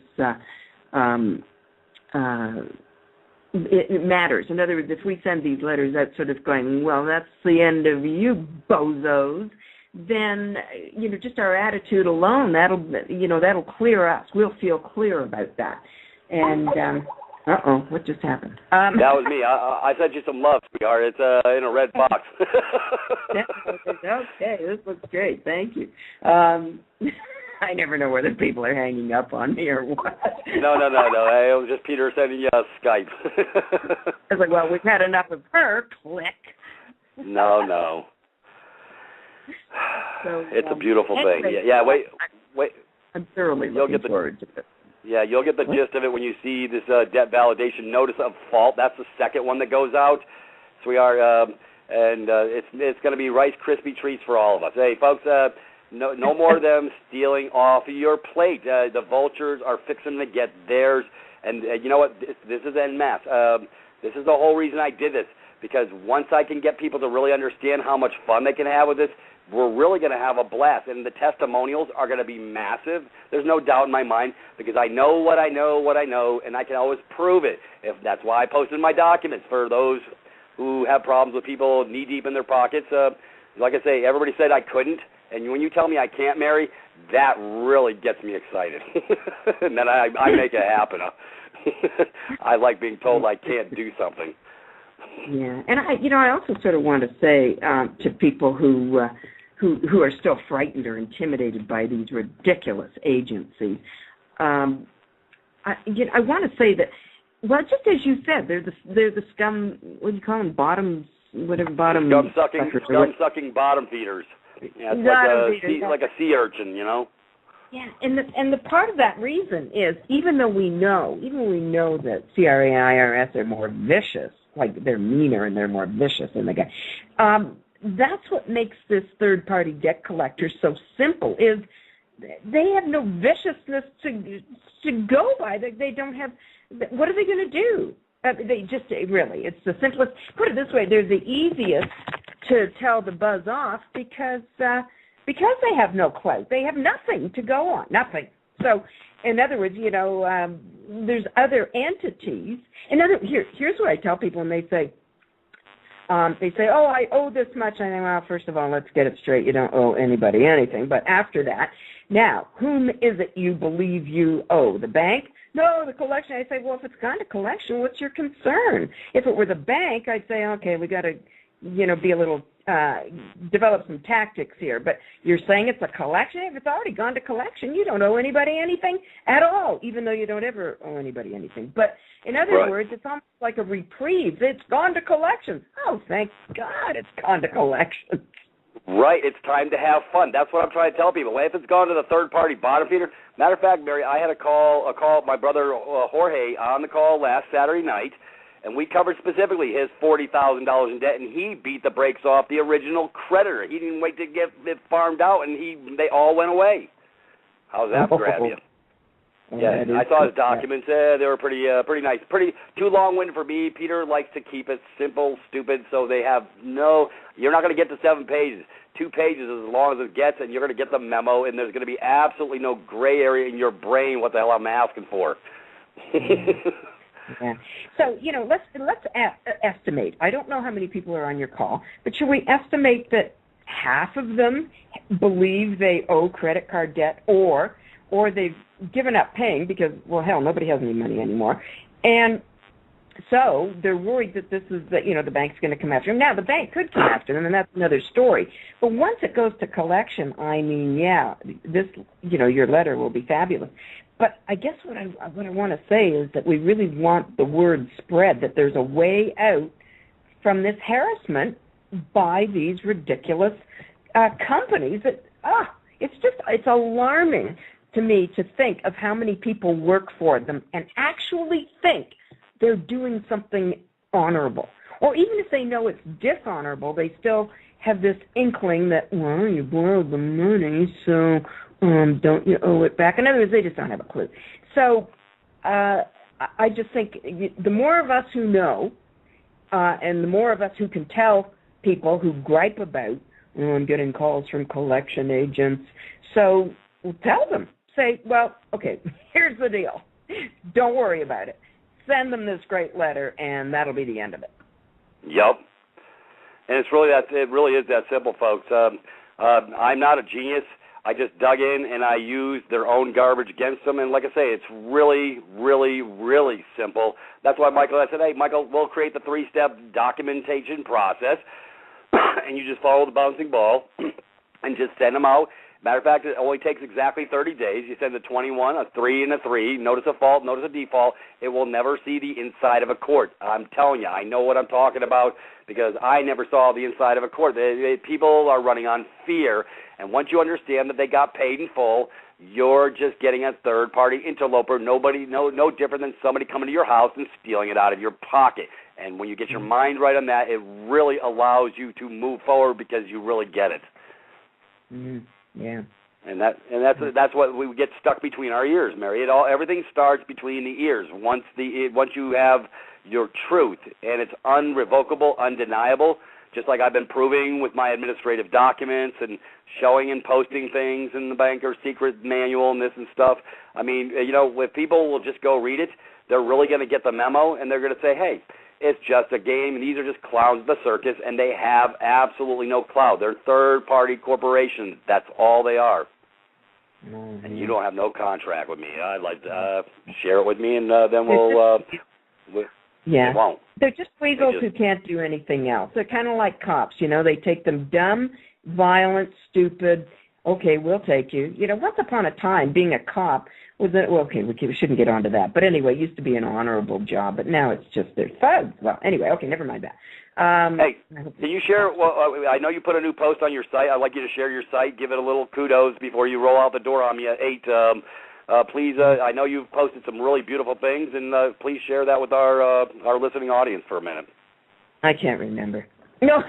it matters. In other words, if we send these letters out sort of going, well, that's the end of you bozos, then just our attitude alone, that'll clear us. We'll feel clear about that. And what just happened? That was me. I sent you some love, sweetheart. It's in a red box. Okay, this looks great. Thank you. I never know whether people are hanging up on me or what. No. It was just Peter sending you a Skype. I was like, well, we've had enough of her. Click. No. So, it's a beautiful thing. Yeah, wait. I'm thoroughly looking forward to it. Yeah, you'll get the gist of it when you see this debt validation notice of fault. That's the second one that goes out. So we are, it's going to be Rice Krispie treats for all of us. Hey, folks, no more of them stealing off of your plate. The vultures are fixing to get theirs. And you know what? This is en masse. This is the whole reason I did this, because once I can get people to really understand how much fun they can have with this, we're really going to have a blast, and the testimonials are going to be massive. There's no doubt in my mind, because I know what I know, and I can always prove it. That's why I posted my documents for those who have problems with people knee-deep in their pockets. Like I say, everybody said I couldn't, and when you tell me I can't marry, that really gets me excited. And then I make it happen. I like being told I can't do something. Yeah, and I also sort of want to say to people who are still frightened or intimidated by these ridiculous agencies, I want to say that, well, just as you said, they're the scum. What do you call them? Scum sucking bottom feeders. Yeah, it's like a sea urchin, you know. Yeah, and the part of that reason is even when we know that CRA and IRS are more vicious, like they're meaner and they're more vicious than the guy. That's what makes this third-party debt collector so simple. Is they have no viciousness to go by. They don't have. What are they going to do? They just really. It's the simplest. Put it this way: they're the easiest to tell the buzz off because they have no clout. They have nothing to go on, nothing. So, in other words, there's other entities. Here's what I tell people when they say, oh, I owe this much. I think, well, first of all, let's get it straight. You don't owe anybody anything. But after that, now, whom is it you believe you owe? The bank? No, the collection. I say, well, if it's gone to collection, what's your concern? If it were the bank, I'd say, okay, we got to, be a little, develop some tactics here. But you're saying it's a collection? If it's already gone to collection, you don't owe anybody anything at all, even though you don't ever owe anybody anything. But in other words, it's almost like a reprieve. It's gone to collections. Oh, thank God it's gone to collections. Right, it's time to have fun. That's what I'm trying to tell people. If it's gone to the third-party bottom feeder, matter of fact, Mary, I had a call my brother Jorge on the call last Saturday night, and we covered specifically his $40,000 in debt, and he beat the brakes off the original creditor. He didn't wait to get it farmed out, and they all went away. How's that grab you? Yeah, I saw his documents. They were pretty nice. Pretty too long-winded for me. Peter likes to keep it simple, stupid, so they have you're not going to get to 7 pages. 2 pages is as long as it gets, and you're going to get the memo, and there's going to be absolutely no gray area in your brain what the hell I'm asking for. Yeah. So, let's estimate. I don't know how many people are on your call, but should we estimate that half of them believe they owe credit card debt or they've given up paying because, well, hell, nobody has any money anymore. And so they're worried that this is, the bank's going to come after them. Now, the bank could come after them, and that's another story. But once it goes to collection, I mean, yeah, this, your letter will be fabulous. But I guess what I want to say is that we really want the word spread, that there's a way out from this harassment by these ridiculous companies. That it's alarming to me to think of how many people work for them and actually think they're doing something honorable. Or even if they know it's dishonorable, they still have this inkling that, well, you borrowed the money, so don't you owe it back? In other words, they just don't have a clue. So I just think the more of us who know and the more of us who can tell people who gripe about, I'm getting calls from collection agents, so we'll tell them. Say, well, okay, here's the deal. Don't worry about it. Send them this great letter, and that'll be the end of it. Yep. And it really is that simple, folks. I'm not a genius. I just dug in, and I used their own garbage against them. And like I say, it's really, really, really simple. That's why I said, hey, Michael, we'll create the 3-step documentation process, and you just follow the bouncing ball and just send them out. Matter of fact, it only takes exactly 30 days. You send a 21, a 3, and a 3. Notice a fault, notice a default. It will never see the inside of a court. I'm telling you, I know what I'm talking about because I never saw the inside of a court. People are running on fear, and once you understand that they got paid in full, you're just getting a third-party interloper. No different than somebody coming to your house and stealing it out of your pocket. And when you get your mind right on that, it really allows you to move forward because you really get it. Mm-hmm. Yeah, and that's what we get stuck between our ears, Mary. Everything starts between the ears. Once you have your truth and it's unrevocable, undeniable, just like I've been proving with my administrative documents and showing and posting things in the banker's secret manual and this and stuff. I mean, if people will just go read it, they're really going to get the memo and they're going to say, hey, it's just a game, and these are just clowns of the circus, and they have absolutely no clout. They're third-party corporations. That's all they are. Mm-hmm. And you don't have no contract with me. I'd like to share it with me, and then we'll yeah. They won't. They're just weasels who can't do anything else. They're kind of like cops. They take them dumb, violent, stupid, okay, we'll take you. You know, once upon a time, being a cop was we shouldn't get onto that. But anyway, it used to be an honorable job, but now it's just they're thugs. Well, anyway, okay, never mind that. Hey, can you share? Well, I know you put a new post on your site. I'd like you to share your site. Give it a little kudos before you roll out the door on me at 8. Please, I know you've posted some really beautiful things, and please share that with our listening audience for a minute. I can't remember. No.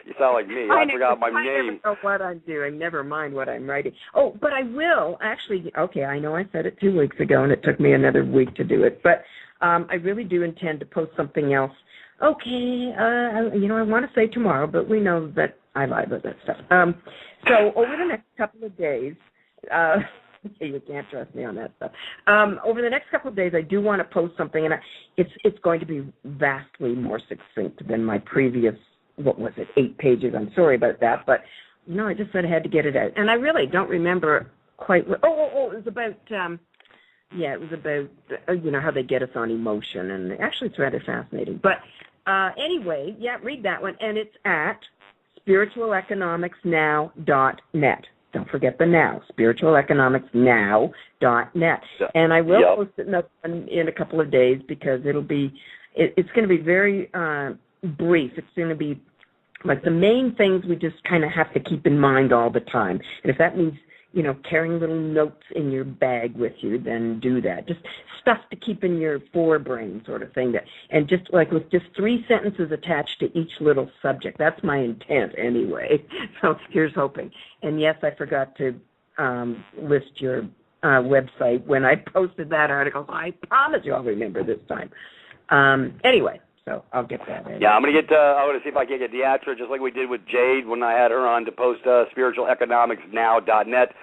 You sound like me. I forgot my name. I never know what I'm doing. Never mind what I'm writing. Oh, but I will actually. Okay, I know I said it 2 weeks ago, and it took me another week to do it. But I really do intend to post something else. Okay, I want to say tomorrow, but we know that I lie about that stuff. So over the next couple of days, you can't trust me on that stuff. Over the next couple of days, I do want to post something, and it's going to be vastly more succinct than my previous, 8 pages. I'm sorry about that, but I just said I had to get it out, and I really don't remember quite. It was about. It was about how they get us on emotion, and actually it's rather fascinating. But anyway, read that one, and it's at spiritualeconomicsnow.net. Don't forget the now, spiritualeconomicsnow.net. And I will post it in a couple of days because it's going to be very brief. It's going to be like the main things we just kind of have to keep in mind all the time. And if that means carrying little notes in your bag with you, then do that. Just stuff to keep in your forebrain sort of thing. And just like with just 3 sentences attached to each little subject. That's my intent anyway. So here's hoping. And yes, I forgot to list your website when I posted that article. So I promise you I'll remember this time. Anyway. So I'll get that in. Yeah, I'm going to see if I can get Deatra, just like we did with Jade when I had her on, to post spiritualeconomicsnow.net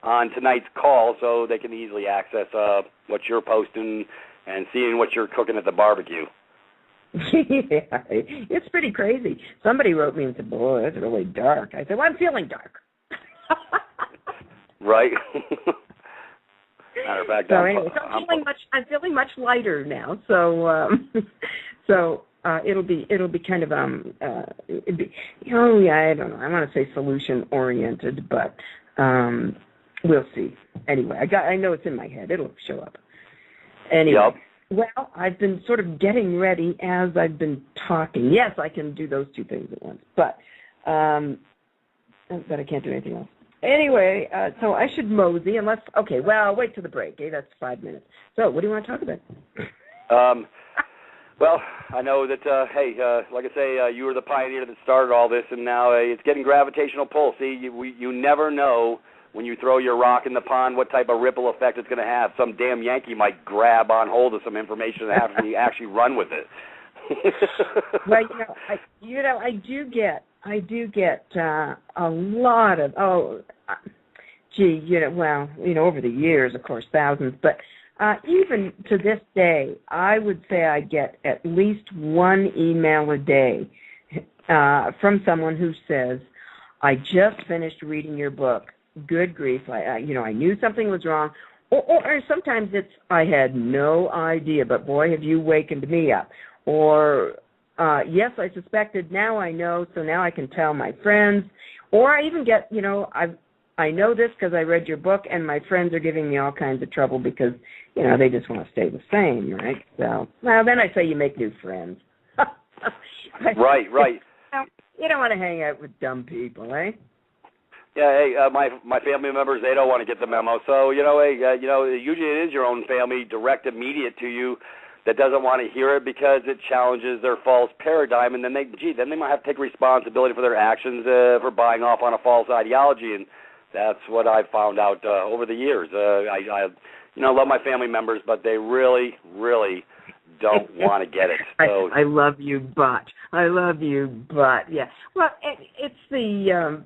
on tonight's call so they can easily access what you're posting and seeing what you're cooking at the barbecue. Yeah, it's pretty crazy. Somebody wrote me and said, boy, that's really dark. I said, well, I'm feeling dark. Right. Matter of fact, I'm feeling much lighter now. So, it'll be kind of I don't know. I want to say solution oriented, but we'll see. Anyway, I know it's in my head. It'll show up. Anyway. Yep. Well, I've been sort of getting ready as I've been talking. Yes, I can do those 2 things at once, but I can't do anything else. Anyway, so I should mosey unless, okay, well, wait till the break. Okay, that's 5 minutes. So what do you want to talk about? Well, I know that, like I say, you were the pioneer that started all this, and now it's getting gravitational pull. See, you never know when you throw your rock in the pond what type of ripple effect it's going to have. Some damn Yankee might grab on hold of some information and actually run with it. Well, I do get a lot of over the years, of course, thousands, but even to this day, I would say I get at least 1 email a day from someone who says, "I just finished reading your book. Good grief! I knew something was wrong." Or sometimes it's, "I had no idea, but boy, have you wakened me up." Or yes, I suspected, now I know, so now I can tell my friends. Or I even get, I know this because I read your book, and my friends are giving me all kinds of trouble because, they just want to stay the same, right? So, well, then I say you make new friends. Right. You don't want to hang out with dumb people, eh? Yeah, hey, my family members, they don't want to get the memo. So, usually it is your own family, direct, immediate to you, that doesn't want to hear it because it challenges their false paradigm, and then they might have to take responsibility for their actions for buying off on a false ideology, and that's what I've found out over the years. I love my family members, but they really, really don't want to get it. So I love you, but yeah. Well, it's the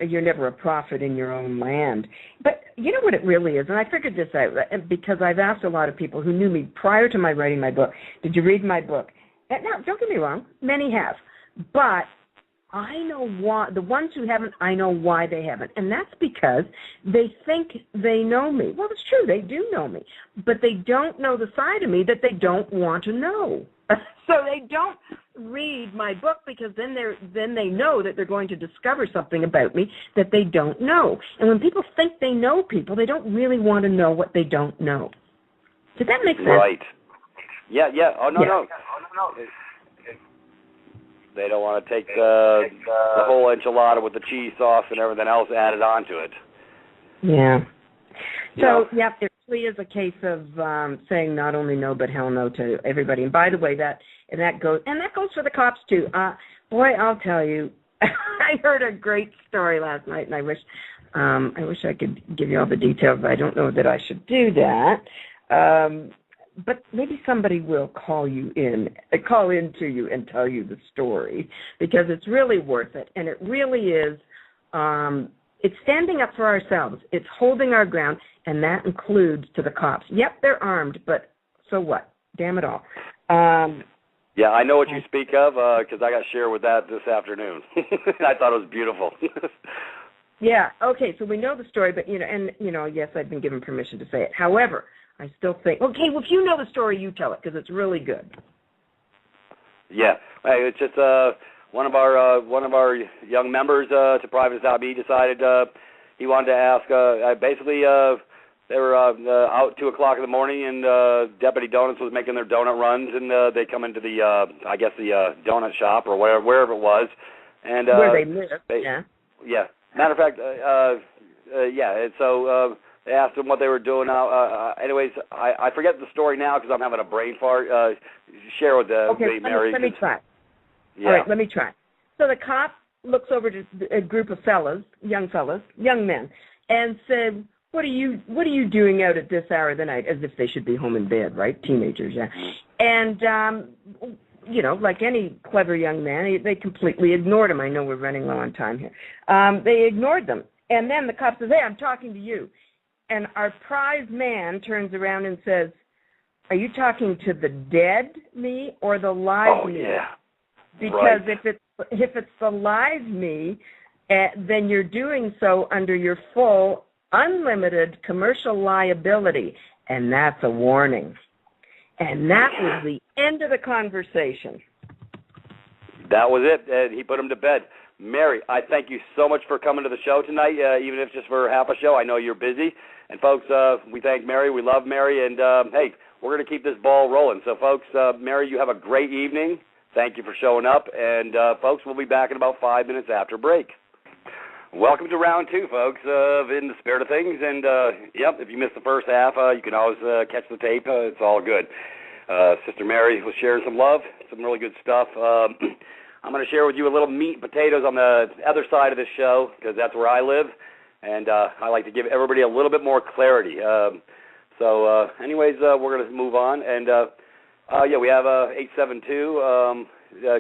you're never a prophet in your own land. But you know what it really is, and I figured this out because I've asked a lot of people who knew me prior to my writing my book, did you read my book? Now, don't get me wrong, many have. But I know why. The ones who haven't, I know why they haven't. And that's because they think they know me. Well, it's true, they do know me. But they don't know the side of me that they don't want to know. So they don't read my book because then they know that they're going to discover something about me that they don't know. And when people think they know people, they don't really want to know what they don't know. Does that make sense? Right. Yeah. Oh, no. They don't want to take the whole enchilada with the cheese sauce and everything else added onto it. Yeah. So, yeah, it really is a case of saying not only no, but hell no to everybody. And by the way, that goes for the cops too. Boy, I'll tell you, I heard a great story last night, and I wish I could give you all the details. But I don't know that I should do that. But maybe somebody will call in to you and tell you the story, because it's really worth it. And it really is, it's standing up for ourselves. It's holding our ground, and that includes to the cops. Yep, they're armed, but so what? Damn it all. Yeah, I know what you speak of, because I got shared with that this afternoon. I thought it was beautiful. Yeah, okay, so we know the story, but, yes, I've been given permission to say it. However, I still think, okay, well, if you know the story, you tell it, because it's really good. Yeah, hey, it's just one of our young members to Private Zombie decided he wanted to ask. Basically, they were out 2 o'clock in the morning, and Deputy Donuts was making their donut runs, and they come into the donut shop or wherever it was, and where they live. Yeah. Matter of fact, and so. They asked them what they were doing now. Anyways, I forget the story now because I'm having a brain fart. Share with Mary. Let me try. Yeah. All right, let me try. So the cop looks over to a group of young men, and said, "What are you doing out at this hour of the night?" As if they should be home in bed, right? Teenagers, yeah. And like any clever young man, they completely ignored him. I know we're running low on time here. They ignored them, and then the cop says, "Hey, I'm talking to you." And our prize man turns around and says, "Are you talking to the dead me or the live me?" Yeah. Because if it's the live me, then you're doing so under your full, unlimited commercial liability, and that's a warning. And that was the end of the conversation. That was it, and he put him to bed. Mary, I thank you so much for coming to the show tonight, even if just for half a show. I know you're busy. And, folks, we thank Mary. We love Mary. And, hey, we're going to keep this ball rolling. So, folks, Mary, you have a great evening. Thank you for showing up. And, folks, we'll be back in about 5 minutes after break. Welcome to round two, folks, In the Spirit of Things. And, if you missed the first half, you can always catch the tape. It's all good. Sister Mary was sharing some love, some really good stuff. I'm going to share with you a little meat and potatoes on the other side of this show, because that's where I live. And I like to give everybody a little bit more clarity. Anyways, we're going to move on. And, we have 872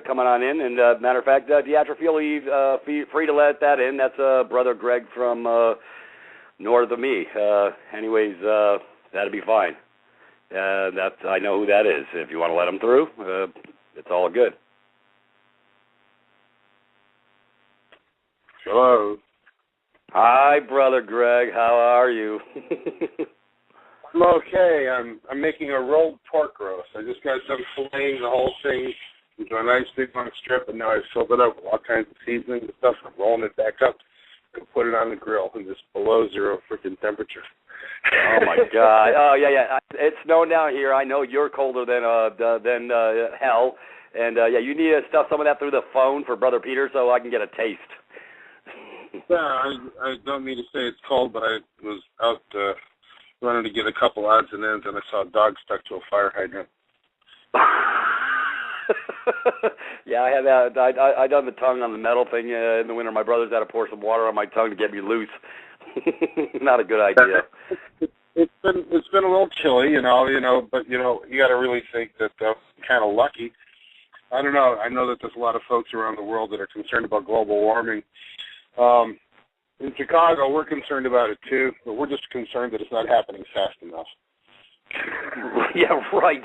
coming on in. And, matter of fact, Deatra, feel free to let that in. That's Brother Greg from north of me. That'll be fine. I know who that is. If you want to let him through, it's all good. Hello. Hi, Brother Greg. How are you? I'm okay. I'm making a rolled pork roast. I just got done filleting the whole thing into a nice big long strip, and now I've filled it up with all kinds of seasoning and stuff. I'm rolling it back up and put it on the grill in this below zero freaking temperature. Oh my God! Oh yeah. It's snowing down here. I know you're colder than hell, and you need to stuff some of that through the phone for Brother Peter so I can get a taste. Yeah, I don't mean to say it's cold, but I was out running to get a couple odds and ends, and I saw a dog stuck to a fire hydrant. Yeah, I had that. I done the tongue on the metal thing in the winter. My brother's had to pour some water on my tongue to get me loose. Not a good idea. It's been a little chilly, but you got to really think that I'm kind of lucky. I don't know. I know that there's a lot of folks around the world that are concerned about global warming. In Chicago, we're concerned about it too, but we're just concerned that it's not happening fast enough. Yeah, right.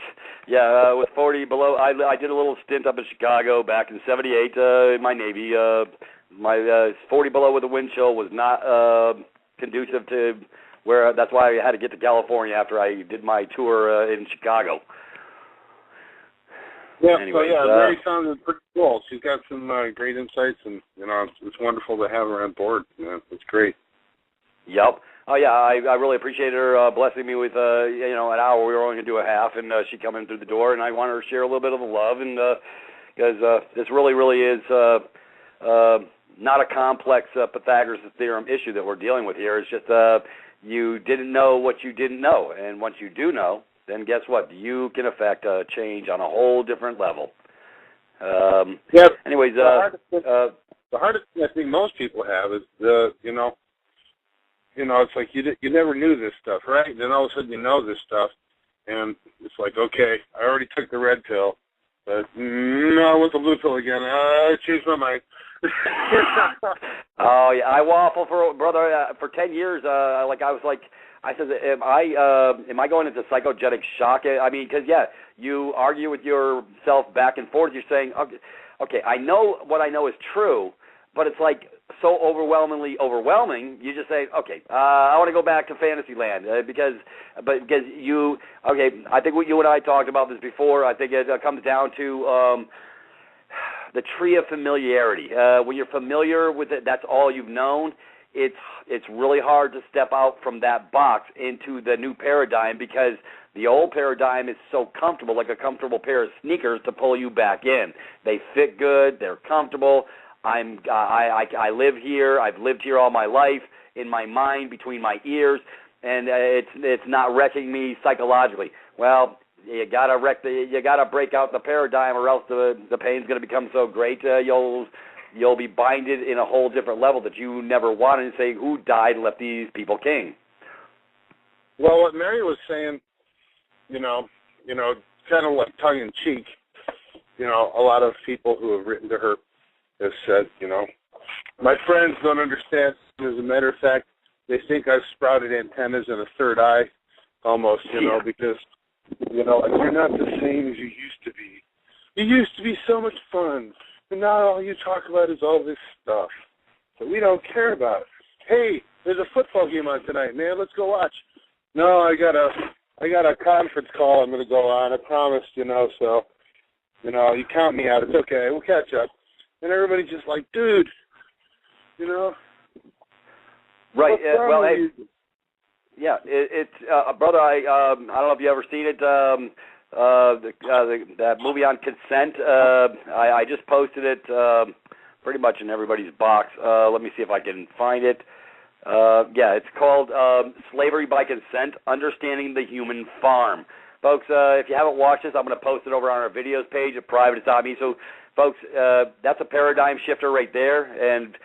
Yeah, with 40 below, I did a little stint up in Chicago back in '78 in my Navy. My 40 below with a wind chill was not conducive to where. That's why I had to get to California after I did my tour in Chicago. Yeah, Anyways, so Mary sounded pretty cool. She's got some great insights, and it's wonderful to have her on board. It's great. Yep. Oh yeah, I really appreciate her blessing me with an hour. We were only gonna do a half, and she come in through the door, and I want her to share a little bit of the love, and because this really is not a complex Pythagoras theorem issue that we're dealing with here. It's just you didn't know what you didn't know, and once you do know, then guess what? You can affect change on a whole different level. Yeah. Anyways, the hardest thing I think most people have is it's like you never knew this stuff, right? And then all of a sudden you know this stuff, and it's like, okay, I already took the red pill, but no, I want the blue pill again. I changed my mind. Oh yeah, I waffled for 10 years. I said, am I going into psychogenic shock? I mean, because you argue with yourself back and forth. You're saying, okay, I know what I know is true, but it's like so overwhelming. You just say, okay, I want to go back to Fantasyland because you. Okay, I think you and I talked about this before. I think it comes down to the tree of familiarity. When you're familiar with it, that's all you've known. It's really hard to step out from that box into the new paradigm because the old paradigm is so comfortable, like a comfortable pair of sneakers to pull you back in. They fit good. They're comfortable. I live here. I've lived here all my life in my mind between my ears, and it's not wrecking me psychologically. Well, you gotta break out the paradigm, or else the pain's going to become so great you'll be binded in a whole different level that you never wanted, and say, who died and left these people king? Well, what Mary was saying, kind of like tongue in cheek, a lot of people who have written to her have said, my friends don't understand. As a matter of fact, they think I've sprouted antennas and a third eye, almost, because, you're not the same as you used to be. You used to be so much fun, and now all you talk about is all this stuff that we don't care about. Hey, there's a football game on tonight, man. Let's go watch. No, I got a conference call I'm going to go on. I promised, so, you count me out. It's okay. We'll catch up. And everybody's just like, dude, Right. Well, hey, yeah, it's brother. I don't know if you ever seen it. That movie on consent. I just posted it pretty much in everybody's box. Let me see if I can find it. It's called Slavery by Consent: Understanding the Human Farm. Folks, if you haven't watched this, I'm going to post it over on our videos page at private.me. So, folks, that's a paradigm shifter right there, and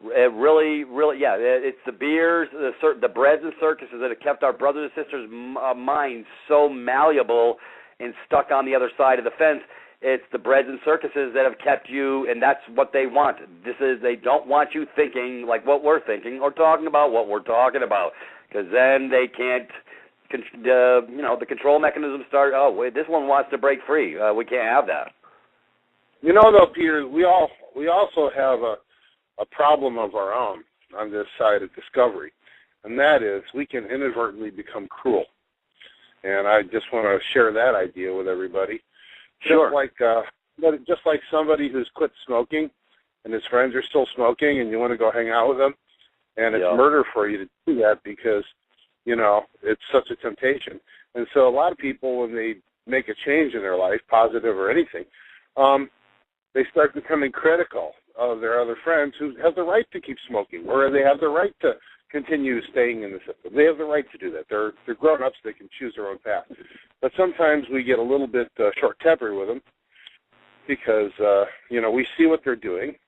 it really, it's the beers, the breads and circuses that have kept our brothers and sisters' minds so malleable and stuck on the other side of the fence. It's the breads and circuses that have kept you, and that's what they want. They don't want you thinking like what we're thinking or talking about what we're talking about, because then they can't, the control mechanisms start, oh, wait, this one wants to break free. We can't have that. Though, Peter, we also have a problem of our own on this side of discovery, and that is we can inadvertently become cruel. And I just want to share that idea with everybody. Sure. Just like somebody who's quit smoking and his friends are still smoking and you want to go hang out with them, and it's murder for you to do that because, it's such a temptation. And so a lot of people, when they make a change in their life, positive or anything, they start becoming critical of their other friends who have the right to keep smoking, or they have the right to continue staying in the system. They have the right to do that. They're grown-ups. They can choose their own path. But sometimes we get a little bit short-tempered with them because, we see what they're doing,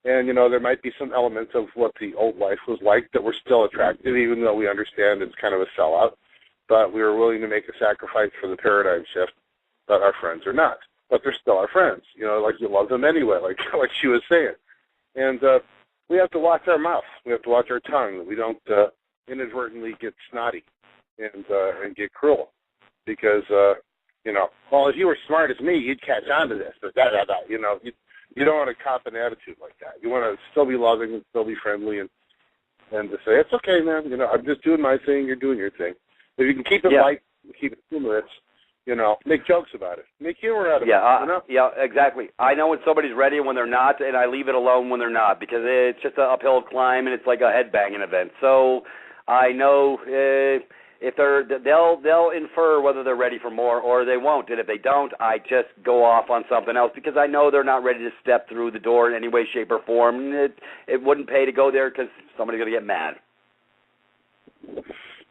and, there might be some elements of what the old life was like that were still attractive, even though we understand it's kind of a sellout. But we were willing to make a sacrifice for the paradigm shift, but our friends are not. But they're still our friends, like you love them anyway, like she was saying. And we have to watch our mouth. We have to watch our tongue, that we don't inadvertently get snotty and get cruel. because, well, if you were smart as me, you'd catch on to this, but you don't want to cop an attitude like that. You want to still be loving and still be friendly and to say, it's okay, man, I'm just doing my thing, you're doing your thing. If you can keep it light, keep it humorous, make jokes about it. Make humor out of it. Yeah, exactly. I know when somebody's ready and when they're not, and I leave it alone when they're not, because it's just an uphill climb and it's like a headbanging event. So I know if they'll infer whether they're ready for more or they won't. And if they don't, I just go off on something else because I know they're not ready to step through the door in any way, shape, or form. And it wouldn't pay to go there because somebody's going to get mad.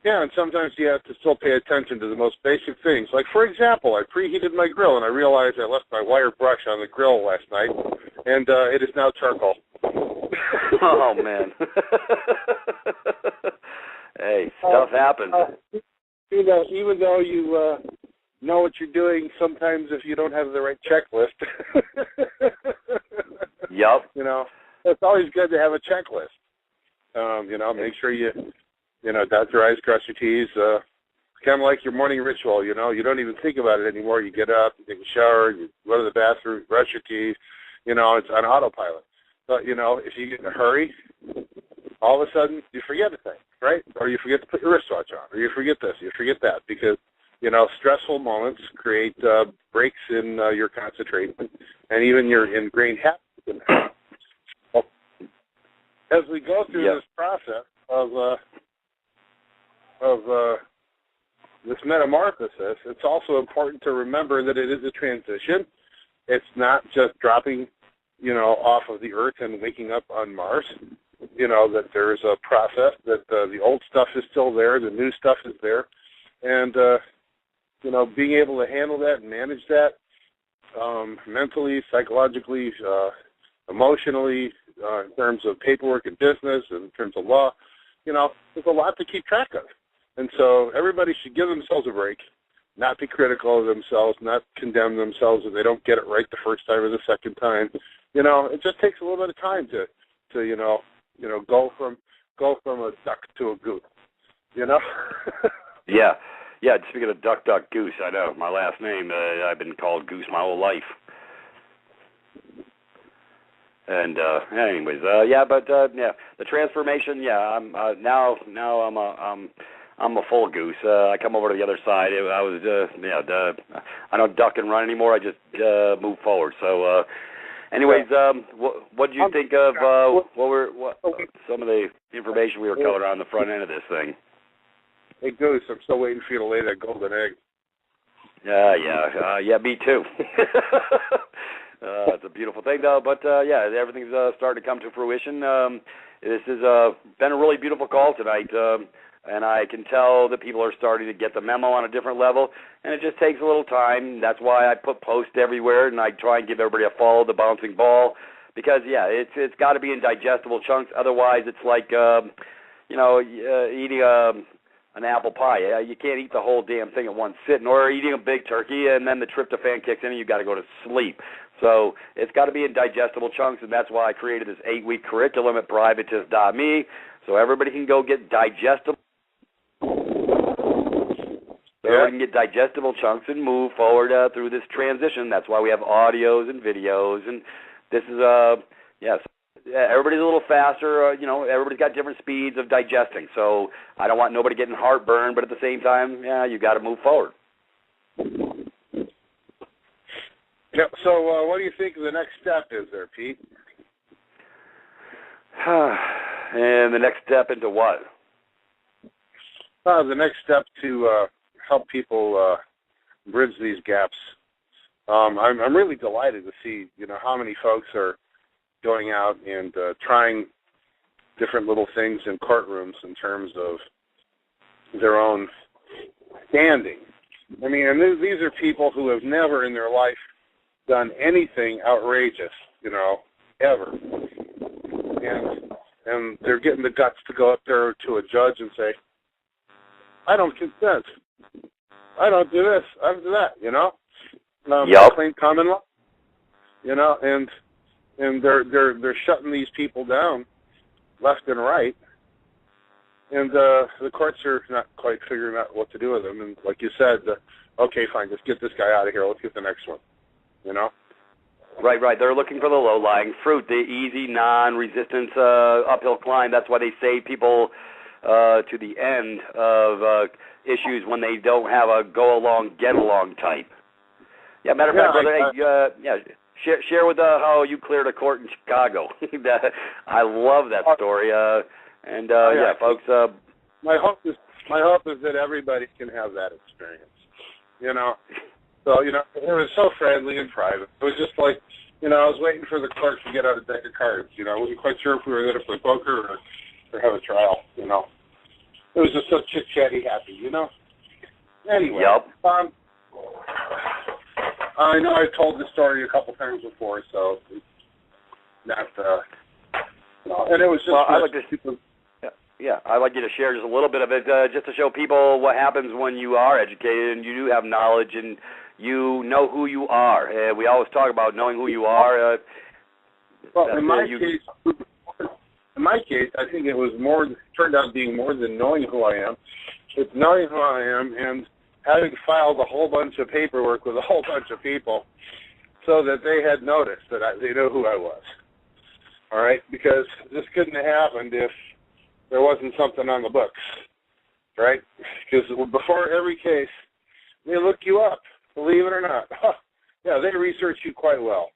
Yeah, and sometimes you have to still pay attention to the most basic things. Like, for example, I preheated my grill, and I realized I left my wire brush on the grill last night, and it is now charcoal. Oh, man. Hey, stuff happens. Even though you know what you're doing, sometimes if you don't have the right checklist. Yep. It's always good to have a checklist. Make sure you dot your I's, cross your T's. Kind of like your morning ritual, you don't even think about it anymore. You get up, you take a shower, you go to the bathroom, brush your teeth. It's on autopilot. But, if you get in a hurry, all of a sudden you forget a thing, right? Or you forget to put your wristwatch on, or you forget this, you forget that, because, stressful moments create breaks in your concentration and even your ingrained habits. As we go through this process of this metamorphosis, it's also important to remember that it is a transition. It's not just dropping, off of the Earth and waking up on Mars. That there's a process, that the old stuff is still there, the new stuff is there, and, being able to handle that and manage that mentally, psychologically, emotionally, in terms of paperwork and business, and in terms of law, there's a lot to keep track of. And so everybody should give themselves a break, not be critical of themselves, not condemn themselves if they don't get it right the first time or the second time. It just takes a little bit of time to go from a duck to a goose. Yeah. Speaking of duck, goose, I know my last name. I've been called Goose my whole life. And anyways, the transformation. Yeah, I'm now I'm a full goose. I come over to the other side. I was I don't duck and run anymore. I just move forward. So, anyways, what did you think of some of the information we were covering on the front end of this thing? Hey, Goose, I'm still waiting for you to lay that golden egg. Yeah, me too. It's a beautiful thing, though. But everything's starting to come to fruition. This has been a really beautiful call tonight, and I can tell that people are starting to get the memo on a different level. And it just takes a little time. That's why I put posts everywhere, and I try and give everybody a follow the bouncing ball, because it's got to be in digestible chunks. Otherwise, it's like eating an apple pie. You can't eat the whole damn thing at one sitting, or eating a big turkey and then the tryptophan kicks in and you got to go to sleep. So it's got to be in digestible chunks, and that's why I created this 8-week curriculum at privatist.me, so everybody can go get digestible. Everybody can get digestible chunks and move forward through this transition. That's why we have audios and videos, and this is everybody's a little faster. Everybody's got different speeds of digesting. So I don't want nobody getting heartburn, but at the same time, you got to move forward. Yeah. So what do you think the next step is there, Pete? And the next step into what? The next step to help people bridge these gaps. I'm really delighted to see how many folks are going out and trying different little things in courtrooms in terms of their own standing. I mean, and these are people who have never in their life done anything outrageous, ever. And they're getting the guts to go up there to a judge and say, I don't consent. I don't do this. I don't do that, Yep. Plain common law. And they're shutting these people down left and right. And the courts are not quite figuring out what to do with them. And like you said, okay, fine, just get this guy out of here. Let's get the next one, you know? Right. They're looking for the low-lying fruit, the easy, non-resistance uphill climb. That's why they save people to the end of issues when they don't have a go-along, get-along type. Yeah, matter of fact, brother, share with how you cleared a court in Chicago. I love that story. Folks. My hope is that everybody can have that experience, you know. So, you know, it was so friendly and private. It was just like, you know, I was waiting for the clerk to get out a deck of cards. You know, I wasn't quite sure if we were going to play poker or have a trial, you know. It was just so chit-chatty happy, you know. Anyway, I know I've told this story a couple times before, so it's not, and it was just... Well, I'd like you to share just a little bit of it, just to show people what happens when you are educated and you do have knowledge and you know who you are. We always talk about knowing who you are. In my case, I think it was turned out being more than knowing who I am. It's knowing who I am and having filed a whole bunch of paperwork with a whole bunch of people so that they had noticed that they know who I was. All right? Because this couldn't have happened if there wasn't something on the books, right? Because before every case, they look you up, believe it or not. Yeah, they research you quite well.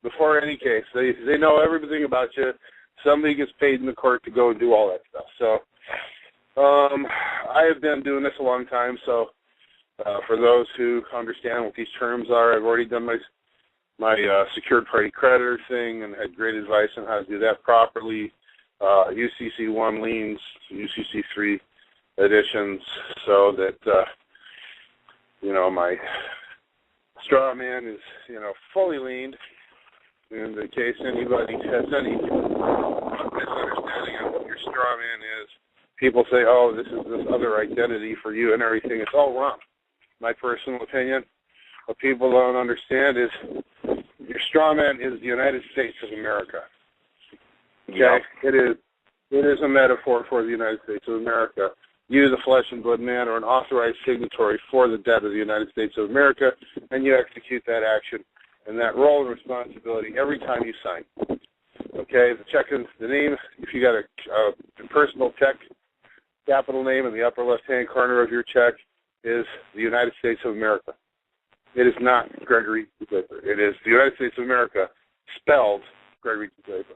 Before any case, they know everything about you. Somebody gets paid in the court to go and do all that stuff. So I have been doing this a long time, so for those who understand what these terms are, I've already done my secured party creditor thing and had great advice on how to do that properly. UCC 1 liens, UCC 3 editions, so that, my straw man is, fully liened. In the case anybody has any misunderstanding of what your straw man is, people say, oh, this is this other identity for you and everything. It's all wrong. My personal opinion, what people don't understand is your straw man is the United States of America. Okay? Yep. It is a metaphor for the United States of America. You, the flesh and blood man, are an authorized signatory for the debt of the United States of America, and you execute that action and that role and responsibility every time you sign. Okay, the check is the name. If you got a personal check, capital name in the upper left-hand corner of your check is the United States of America. It is not Gregory Draper. It is the United States of America spelled Gregory Draper.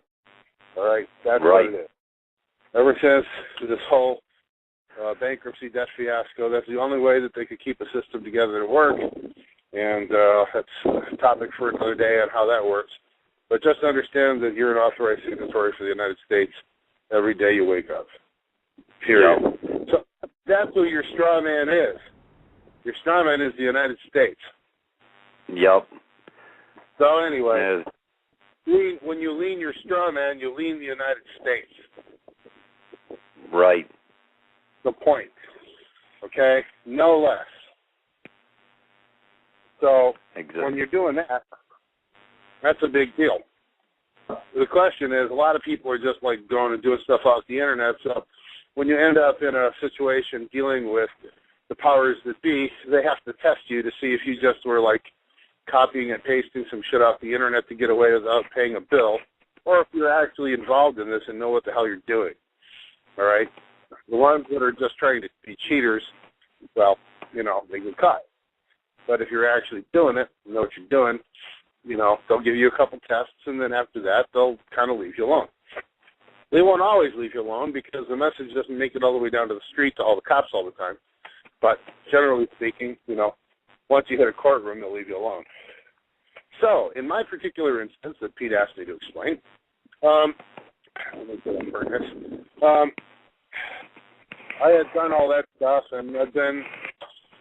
All right, that's right. What it is. Ever since this whole bankruptcy debt fiasco, that's the only way that they could keep a system together to work. And that's a topic for another day on how that works. But just understand that you're an authorized signatory for the United States every day you wake up. Period. Yep. So that's who your straw man is. Your straw man is the United States. Yep. So anyway, when you lean your straw man, you lean the United States. Right. The point. Okay? No less. So when you're doing that, that's a big deal. The question is, a lot of people are just like going and doing stuff off the internet. So when you end up in a situation dealing with the powers that be, they have to test you to see if you just were like copying and pasting some shit off the internet to get away without paying a bill, or if you're actually involved in this and know what the hell you're doing. All right? The ones that are just trying to be cheaters, well, they get caught. But if you're actually doing it, you know what you're doing, they'll give you a couple tests, and then after that, they'll kind of leave you alone. They won't always leave you alone because the message doesn't make it all the way down to the street to all the cops all the time. But generally speaking, once you hit a courtroom, they'll leave you alone. So, in my particular instance that Pete asked me to explain, I had done all that stuff, and I've been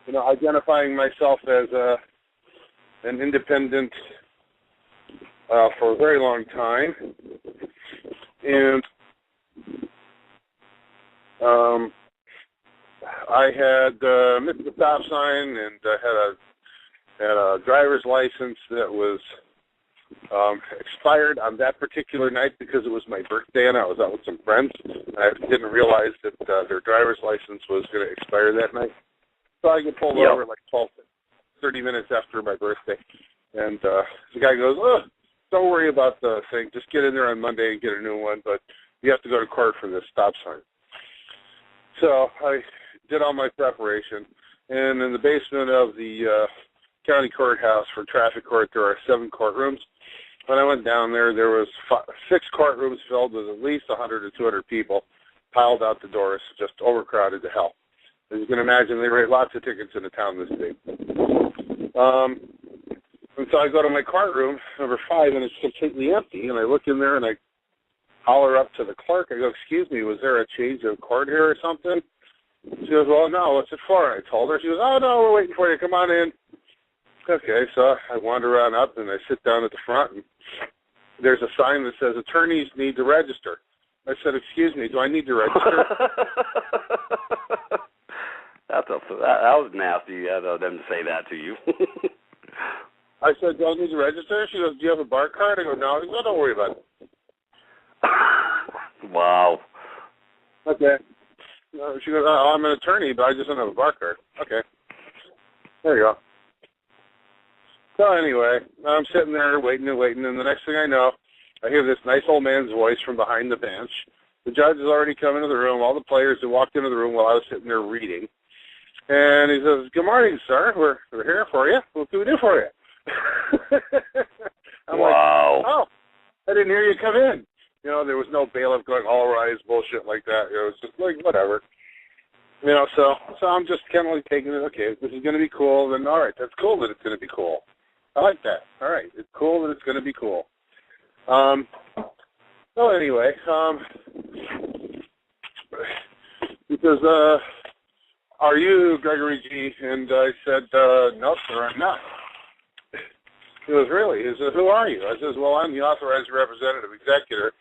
identifying myself as an independent for a very long time. And I had missed the stop sign and had a driver's license that was expired on that particular night because it was my birthday and I was out with some friends. I didn't realize that their driver's license was going to expire that night. So I get pulled over like 30 minutes after my birthday. And the guy goes, oh, don't worry about the thing. Just get in there on Monday and get a new one, but you have to go to court for this stop sign. So I did all my preparation. And in the basement of the county courthouse for traffic court, there are 7 courtrooms. When I went down there, there was 6 courtrooms filled with at least 100 to 200 people piled out the doors, just overcrowded to hell. As you can imagine, they rate lots of tickets in the town this day. And so I go to my courtroom, number 5, and it's completely empty. And I look in there and I holler up to the clerk. I go, excuse me, was there a change of court here or something? She goes, well, no, what's it for? I told her. She goes, oh, no, we're waiting for you. Come on in. Okay, so I wander on up and I sit down at the front. And there's a sign that says attorneys need to register. I said, excuse me, do I need to register? That was nasty of them to say that to you. I said, do I need to register? She goes, do you have a bar card? I go, no. She goes, don't worry about it. Wow. Okay. She goes, oh, I'm an attorney, but I just don't have a bar card. Okay. There you go. So anyway, I'm sitting there waiting, and the next thing I know, I hear this nice old man's voice from behind the bench. The judge has already come into the room. All the players have walked into the room while I was sitting there reading. And he says, good morning, sir. We're here for you. What can we do for you? I'm wow. like, oh, I didn't hear you come in. You know, there was no bailiff going all rise bullshit like that. It was just like, whatever. You know, so I'm just kind of like taking it, okay, this is going to be cool. Then, all right, that's cool that it's going to be cool. I like that. All right, it's cool that it's going to be cool. So anyway, because, are you Gregory G? And I said, no, sir, I'm not. He goes, really? He says, who are you? I says, well, I'm the authorized representative, executor,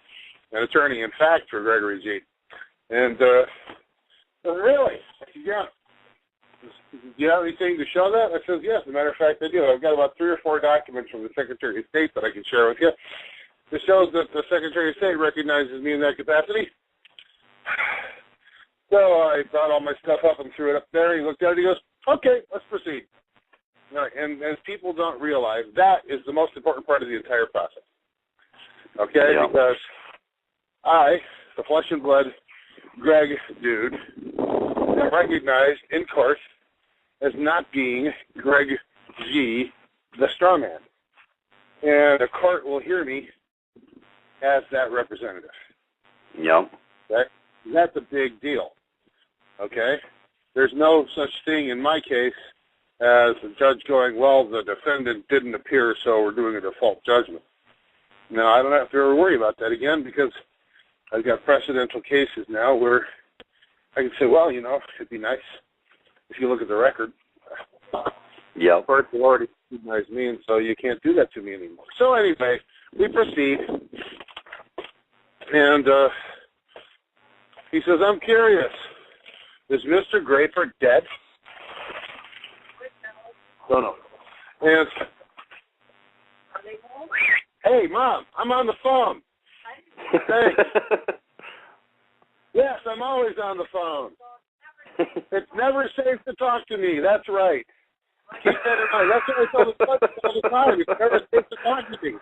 and attorney in fact for Gregory G. And, really? I said, yeah. Do you have anything to show that? I says, yes. As a matter of fact, I do. I've got about 3 or 4 documents from the Secretary of State that I can share with you. This shows that the Secretary of State recognizes me in that capacity. So I brought all my stuff up and threw it up there. He looked at it. He goes, okay, let's proceed. Right. And people don't realize that is the most important part of the entire process. Okay? Yeah. Because I, the flesh and blood Greg dude, am recognized in court as not being Greg G, the straw man. And the court will hear me as that representative. Yep. Okay? That's a big deal. Okay? There's no such thing in my case as the judge going, well, the defendant didn't appear, so we're doing a default judgment. Now, I don't have to ever worry about that again because I've got precedential cases now where I can say, well, you know, it'd be nice if you look at the record. Yeah. Court will already recognize me, and so you can't do that to me anymore. So anyway, we proceed, and he says, I'm curious, is Mr. Graper dead? No. And, hey, Mom, I'm on the phone. Hey. Yes, I'm always on the phone. It's never safe to talk to me. That's right. Keep that in mind. That's what I tell the judge all the time. It's never safe to talk to me.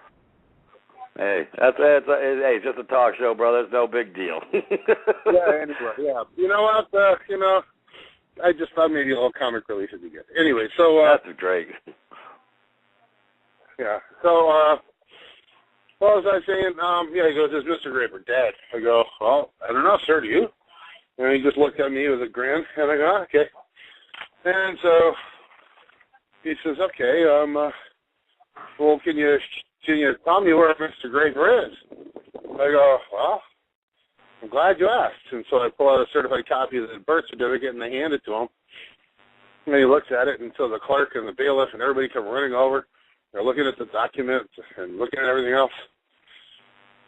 Hey, it's just a talk show, brother. It's no big deal. Yeah, anyway, yeah. You know what? I just thought maybe a little comic relief would be good. Anyway, so that's great. Yeah. So what was I saying? Yeah, he goes, is Mr. Graper dead? I go, well, I don't know, sir, do you? And he just looked at me with a grin, and I go, okay. And so he says, okay, well, can you tell me where Mr. Graper is? I go, well, I'm glad you asked. And so I pull out a certified copy of the birth certificate, and I hand it to him. And he looks at it, and so the clerk and the bailiff and everybody come running over. They're looking at the document and looking at everything else,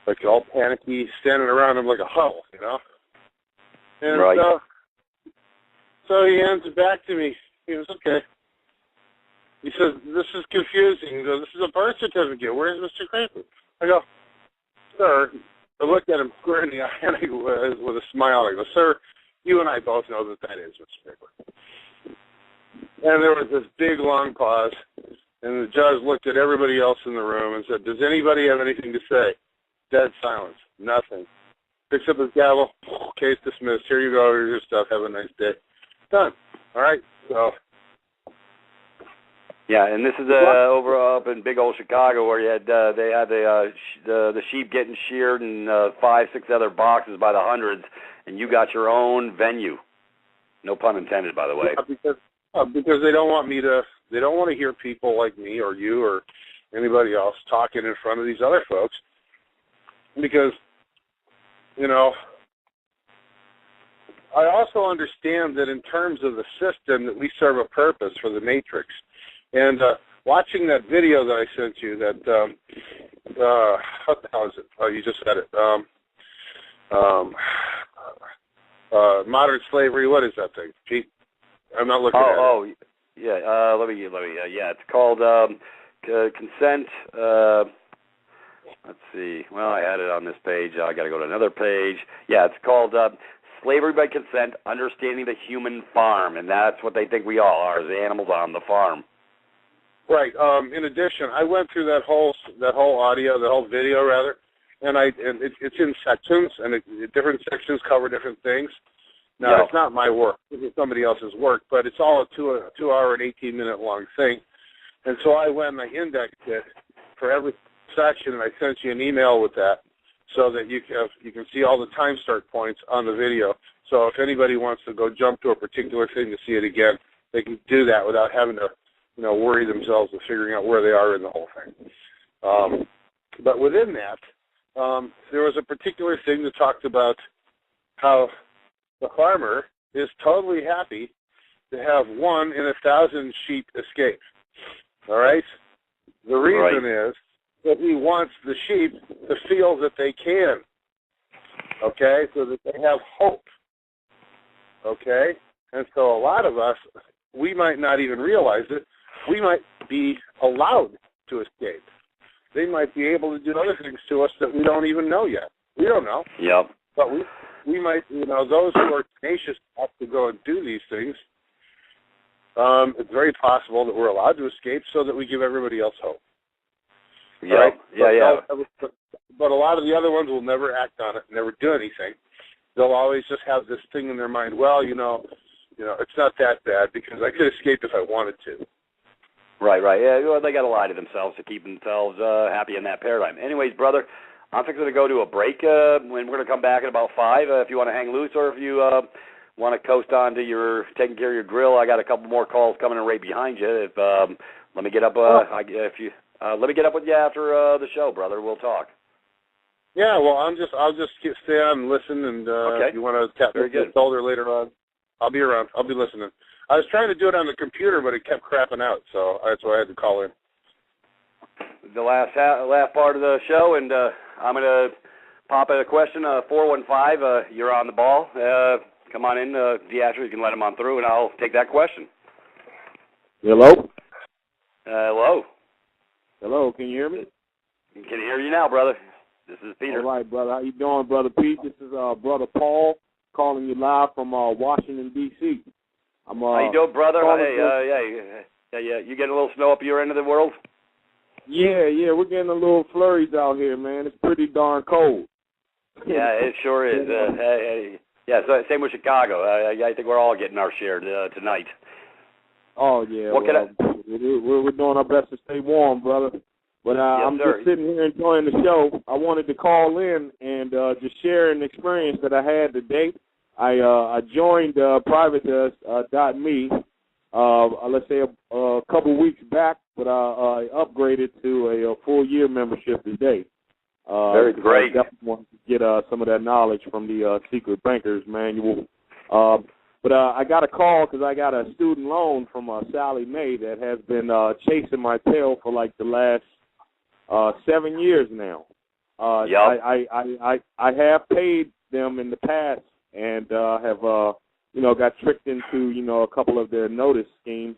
like all panicky, standing around him like a huddle, you know? And right. So he hands it back to me. He goes, okay. He says, this is confusing. He goes, this is a birth certificate. Where's Mr. Crankler? I go, sir, I looked at him square in the eye and with a smile. I go, sir, you and I both know that is Mr. Crankler. And there was this big, long pause, and the judge looked at everybody else in the room and said, does anybody have anything to say? Dead silence. Nothing. Picks up his gavel. Case dismissed. Here you go. Here's your stuff. Have a nice day. Done. All right? So. Yeah, and this is over up in big old Chicago where you had they had the sheep getting sheared in 5, 6 other boxes by the hundreds, and you got your own venue. No pun intended, by the way. Yeah, because they don't want me to. They don't want to hear people like me or you or anybody else talking in front of these other folks. Because, you know, I also understand that in terms of the system that we serve a purpose for the Matrix. And watching that video that I sent you, that, what the hell is it? Oh, you just said it. Modern slavery, what is that thing? Pete? I'm not looking at it. Oh, yeah. Let me. Yeah, it's called consent. Let's see. Well, I had it on this page. I got to go to another page. Yeah, it's called Slavery by Consent: Understanding the Human Farm, and that's what they think we all are, as animals on the farm. Right. In addition, I went through that whole audio, the whole video rather, and it's in sections, and different sections cover different things. Now, It's not my work. It's somebody else's work, but it's all a 2 hour and 18-minute long thing. And so I went and I indexed it for every section, and I sent you an email with that so that you can see all the time start points on the video. So if anybody wants to go jump to a particular thing to see it again, they can do that without having to, worry themselves with figuring out where they are in the whole thing. But within that, there was a particular thing that talked about how the farmer is totally happy to have 1 in 1,000 sheep escape. All right? The reason is that he wants the sheep to feel that they can, okay, so that they have hope, okay? And so a lot of us, we might not even realize it. We might be allowed to escape. They might be able to do other things to us that we don't even know yet. We don't know. Yep. But we might, those who are tenacious have to go and do these things. It's very possible that we're allowed to escape so that we give everybody else hope. Yeah, right? yeah. But a lot of the other ones will never act on it, never do anything. They'll always just have this thing in their mind, well, it's not that bad because I could escape if I wanted to. Right. Yeah, well, they got to lie to themselves to keep themselves happy in that paradigm. Anyways, brother, I'm fixing to go to a break, and we're going to come back at about 5 if you want to hang loose, or if you want to coast on to your taking care of your grill. I got a couple more calls coming in right behind you. Let me get up. Let me get up with you after the show, brother. We'll talk. Yeah, well, I'll just stay on and listen, and okay. If you want to tap me on the shoulder later on, I'll be around. I'll be listening. I was trying to do it on the computer, but it kept crapping out, so that's why I had to call in. The last part of the show, and I'm going to pop a question. 415, you're on the ball. Come on in, Deatrice. You can let him on through, and I'll take that question. Hello? Hello. Hello, can you hear me? I can hear you now, brother. This is Peter. All right, brother. How you doing, Brother Pete? This is Brother Paul calling you live from Washington, D.C. How you doing, brother? Hey, you getting a little snow up your end of the world? Yeah, we're getting a little flurries out here, man. It's pretty darn cold. Yeah, it sure is. Yeah, so same with Chicago. I think we're all getting our share tonight. Oh, yeah. We're doing our best to stay warm, brother. But yes, I'm sir. just sitting here enjoying the show. I wanted to call in and just share an experience that I had today. I joined private.me, let's say a couple weeks back, but I upgraded to a full-year membership today. Very great. I definitely want to get some of that knowledge from the Secret Bankers Manual. But I got a call because I got a student loan from Sally Mae that has been chasing my tail for like the last 7 years now. Yep. I have paid them in the past and have got tricked into a couple of their notice schemes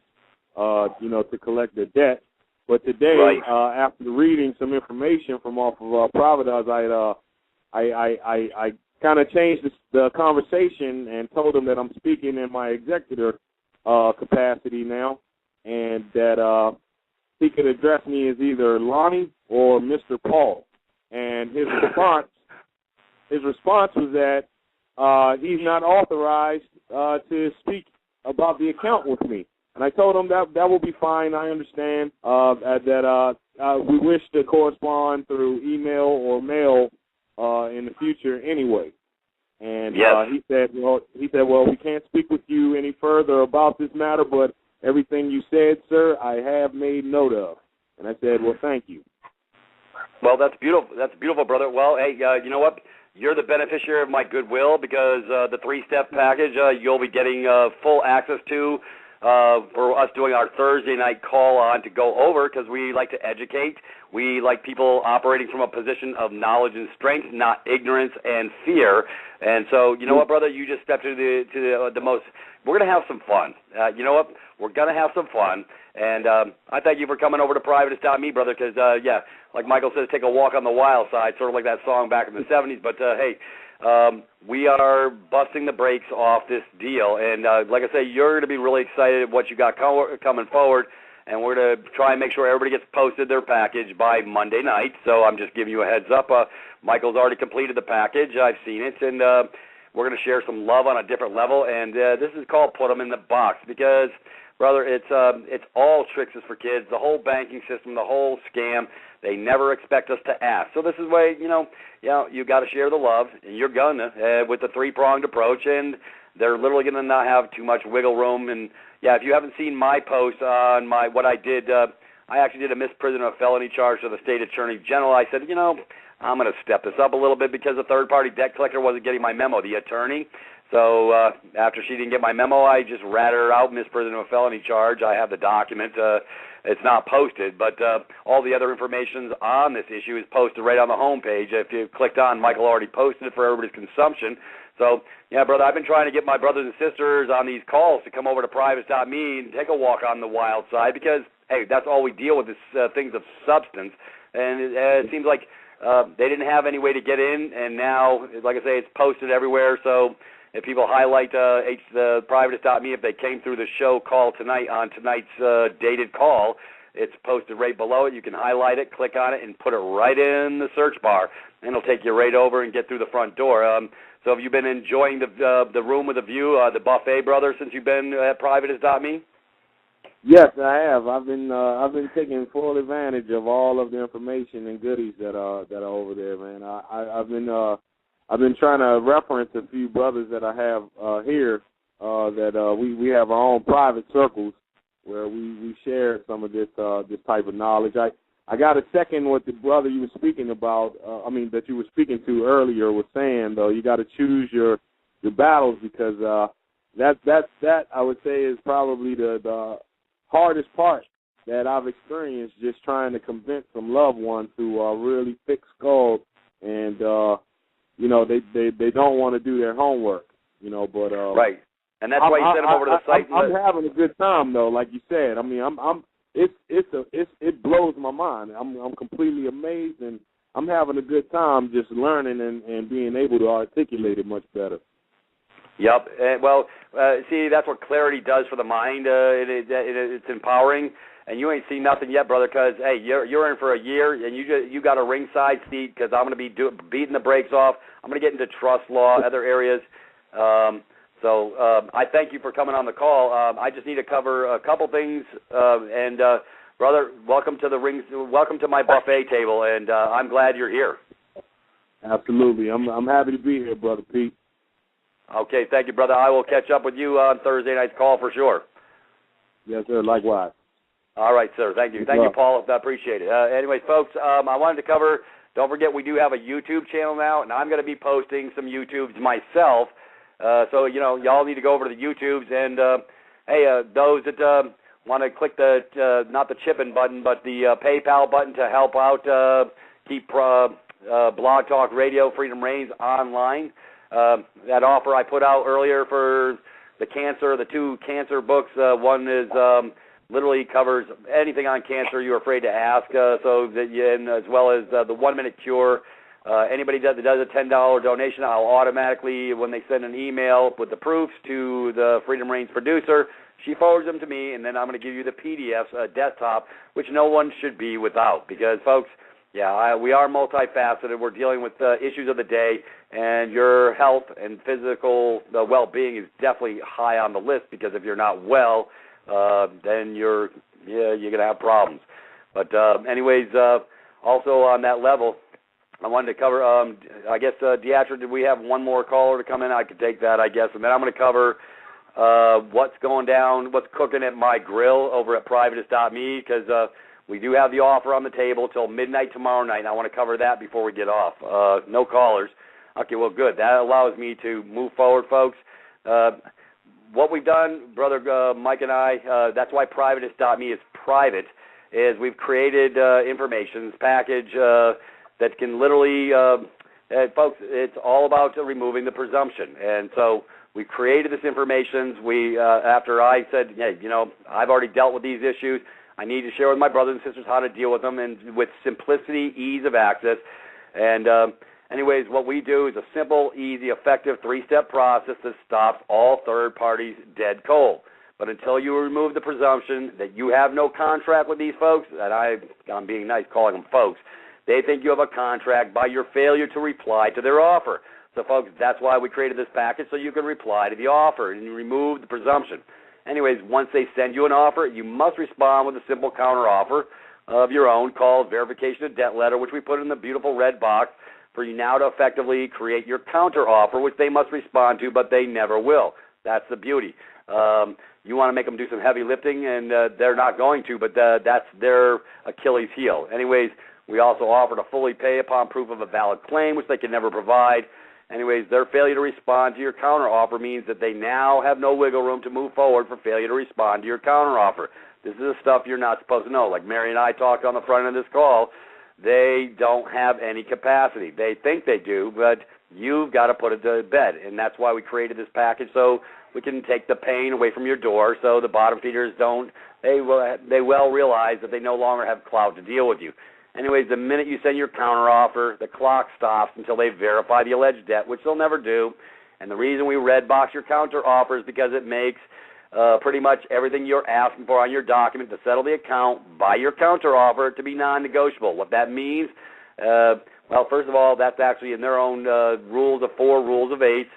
to collect their debt. But today, right. After reading some information from off of Providence, I kind of changed the conversation and told him that I'm speaking in my executor capacity now, and that he could address me as either Lonnie or Mr. Paul. And his response was that he's not authorized to speak about the account with me. And I told him that will be fine. I understand that we wish to correspond through email or mail in the future anyway. And he said, well, we can't speak with you any further about this matter, but everything you said, sir, I have made note of. And I said, well, thank you. Well, that's beautiful. That's beautiful, brother. Well, hey, you know what? You're the beneficiary of my goodwill because the 3-step package you'll be getting full access to for us doing our Thursday night call on to go over, because we like to educate. We like people operating from a position of knowledge and strength, not ignorance and fear. And so, you know what, brother? You just stepped to the most. We're going to have some fun. You know what? We're going to have some fun. And I thank you for coming over to Privatist.me, brother, because, like Michael says, take a walk on the wild side, sort of like that song back in the 70s. But, hey, we are busting the brakes off this deal. And like I say, you're going to be really excited at what you got coming forward. And we're going to try and make sure everybody gets posted their package by Monday night. So I'm just giving you a heads up. Michael's already completed the package. I've seen it. And we're going to share some love on a different level. And this is called Put 'em in the Box because, brother, it's all tricks for kids. The whole banking system, the whole scam, they never expect us to ask. So this is why, you got to share the love, and you're going to with the 3-pronged approach, and they're literally going to not have too much wiggle room. And, yeah, if you haven't seen my post on what I did, I actually did a misprision of a felony charge to the state attorney general. I said, I'm going to step this up a little bit because the third-party debt collector wasn't getting my memo, the attorney. So after she didn't get my memo, I just ratted her out, misprision of a felony charge. I have the document. It's not posted, but all the other information on this issue is posted right on the homepage. If you clicked on, Michael already posted it for everybody's consumption. So, yeah, brother, I've been trying to get my brothers and sisters on these calls to come over to Privates.me and take a walk on the wild side because, hey, that's all we deal with is things of substance. And it seems like they didn't have any way to get in, and now, like I say, it's posted everywhere. So if people highlight the Privates.me, if they came through the show call tonight on tonight's dated call, it's posted right below it. You can highlight it, click on it, and put it right in the search bar, and it'll take you right over and get through the front door. So have you been enjoying the room with the view, the buffet, brother, since you've been at Privates.me? Yes, I have. I've been taking full advantage of all of the information and goodies that are over there, man. I've been trying to reference a few brothers that I have here that we have our own private circles where we share some of this type of knowledge. I got a second what the brother you were speaking about, that you were speaking to earlier was saying, though, you got to choose your battles because that I would say is probably the hardest part that I've experienced, just trying to convince some loved ones who are really thick-skulled and, they don't want to do their homework, but right. And that's why you sent them over to the site. I'm having a good time, though, like you said. I mean, it blows my mind. I'm completely amazed, and I'm having a good time just learning and being able to articulate it much better. Yep. See, that's what clarity does for the mind. It's empowering, and you ain't seen nothing yet, brother. Because hey, you're in for a year, and you got a ringside seat. Because I'm going to be beating the brakes off. I'm going to get into trust law, other areas. So I thank you for coming on the call. I just need to cover a couple things, brother, welcome to the rings. Welcome to my buffet table, and I'm glad you're here. Absolutely, I'm happy to be here, brother Pete. Okay, thank you, brother. I will catch up with you on Thursday night's call for sure. Yes, sir. Likewise. All right, sir. Thank you. Thank you, Paul. I appreciate it. Anyway, folks, I wanted to cover, don't forget we do have a YouTube channel now, and I'm going to be posting some YouTubes myself. So, y'all need to go over to the YouTubes. And, hey, those that want to click not the chip-in button, but the PayPal button to help out, keep Blog Talk Radio Freedom Reigns online. That offer I put out earlier for the 2 cancer books. One is literally covers anything on cancer you're afraid to ask, so that you, and as well as the 1-minute cure. Anybody that does a $10 donation, I'll automatically, when they send an email with the proofs to the Freedom Reigns producer, she forwards them to me, and then I'm going to give you the PDFs, desktop, which no one should be without. Because, folks, we are multifaceted. We're dealing with issues of the day, and your health and physical well-being is definitely high on the list, because if you're not well, then you're going to have problems. But anyways, also on that level, I wanted to cover, I guess, Deatra, did we have one more caller to come in? I could take that, I guess. And then I'm going to cover what's going down, what's cooking at my grill over at privatist.me, because we do have the offer on the table till midnight tomorrow night, and I want to cover that before we get off. No callers. Okay, well, good. That allows me to move forward, folks. What we've done, Brother Mike and I, that's why privatist.me is private, is we've created information package that can literally, folks, it's all about removing the presumption. And so we created this information. After I said, hey, I've already dealt with these issues, I need to share with my brothers and sisters how to deal with them, and with simplicity, ease of access. And anyways, what we do is a simple, easy, effective 3-step process that stops all third parties dead cold. But until you remove the presumption that you have no contract with these folks, and I'm being nice calling them folks, they think you have a contract by your failure to reply to their offer. So, folks, that's why we created this package, so you can reply to the offer and remove the presumption. Anyways, once they send you an offer, you must respond with a simple counteroffer of your own called verification of debt letter, which we put in the beautiful red box for you now to effectively create your counteroffer, which they must respond to, but they never will. That's the beauty. You want to make them do some heavy lifting, and they're not going to, but that's their Achilles heel. Anyways, we also offered a fully pay upon proof of a valid claim, which they can never provide. Anyways, their failure to respond to your counteroffer means that they now have no wiggle room to move forward for failure to respond to your counteroffer. This is the stuff you're not supposed to know. Like Mary and I talked on the front end of this call, they don't have any capacity. They think they do, but you've got to put it to bed, and that's why we created this package, so we can take the pain away from your door, so the bottom feeders they well realize that they no longer have clout to deal with you. Anyways, the minute you send your counteroffer, the clock stops until they verify the alleged debt, which they'll never do. And the reason we red box your counteroffer is because it makes pretty much everything you're asking for on your document to settle the account by your counteroffer to be non-negotiable. What that means, well, first of all, that's actually in their own rules of 4, rules of 8.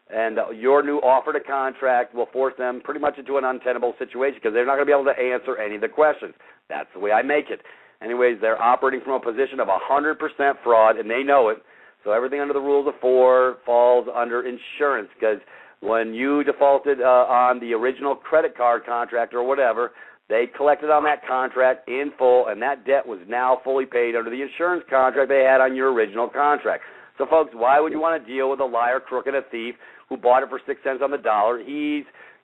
And your new offer to contract will force them pretty much into an untenable situation, because they're not going to be able to answer any of the questions. That's the way I make it. Anyways, they're operating from a position of 100% fraud, and they know it. So everything under the rules of 4 falls under insurance, because when you defaulted on the original credit card contract or whatever, they collected on that contract in full, and that debt was now fully paid under the insurance contract they had on your original contract. So, folks, why would you want to deal with a liar, crook, and a thief who bought it for 6 cents on the dollar? He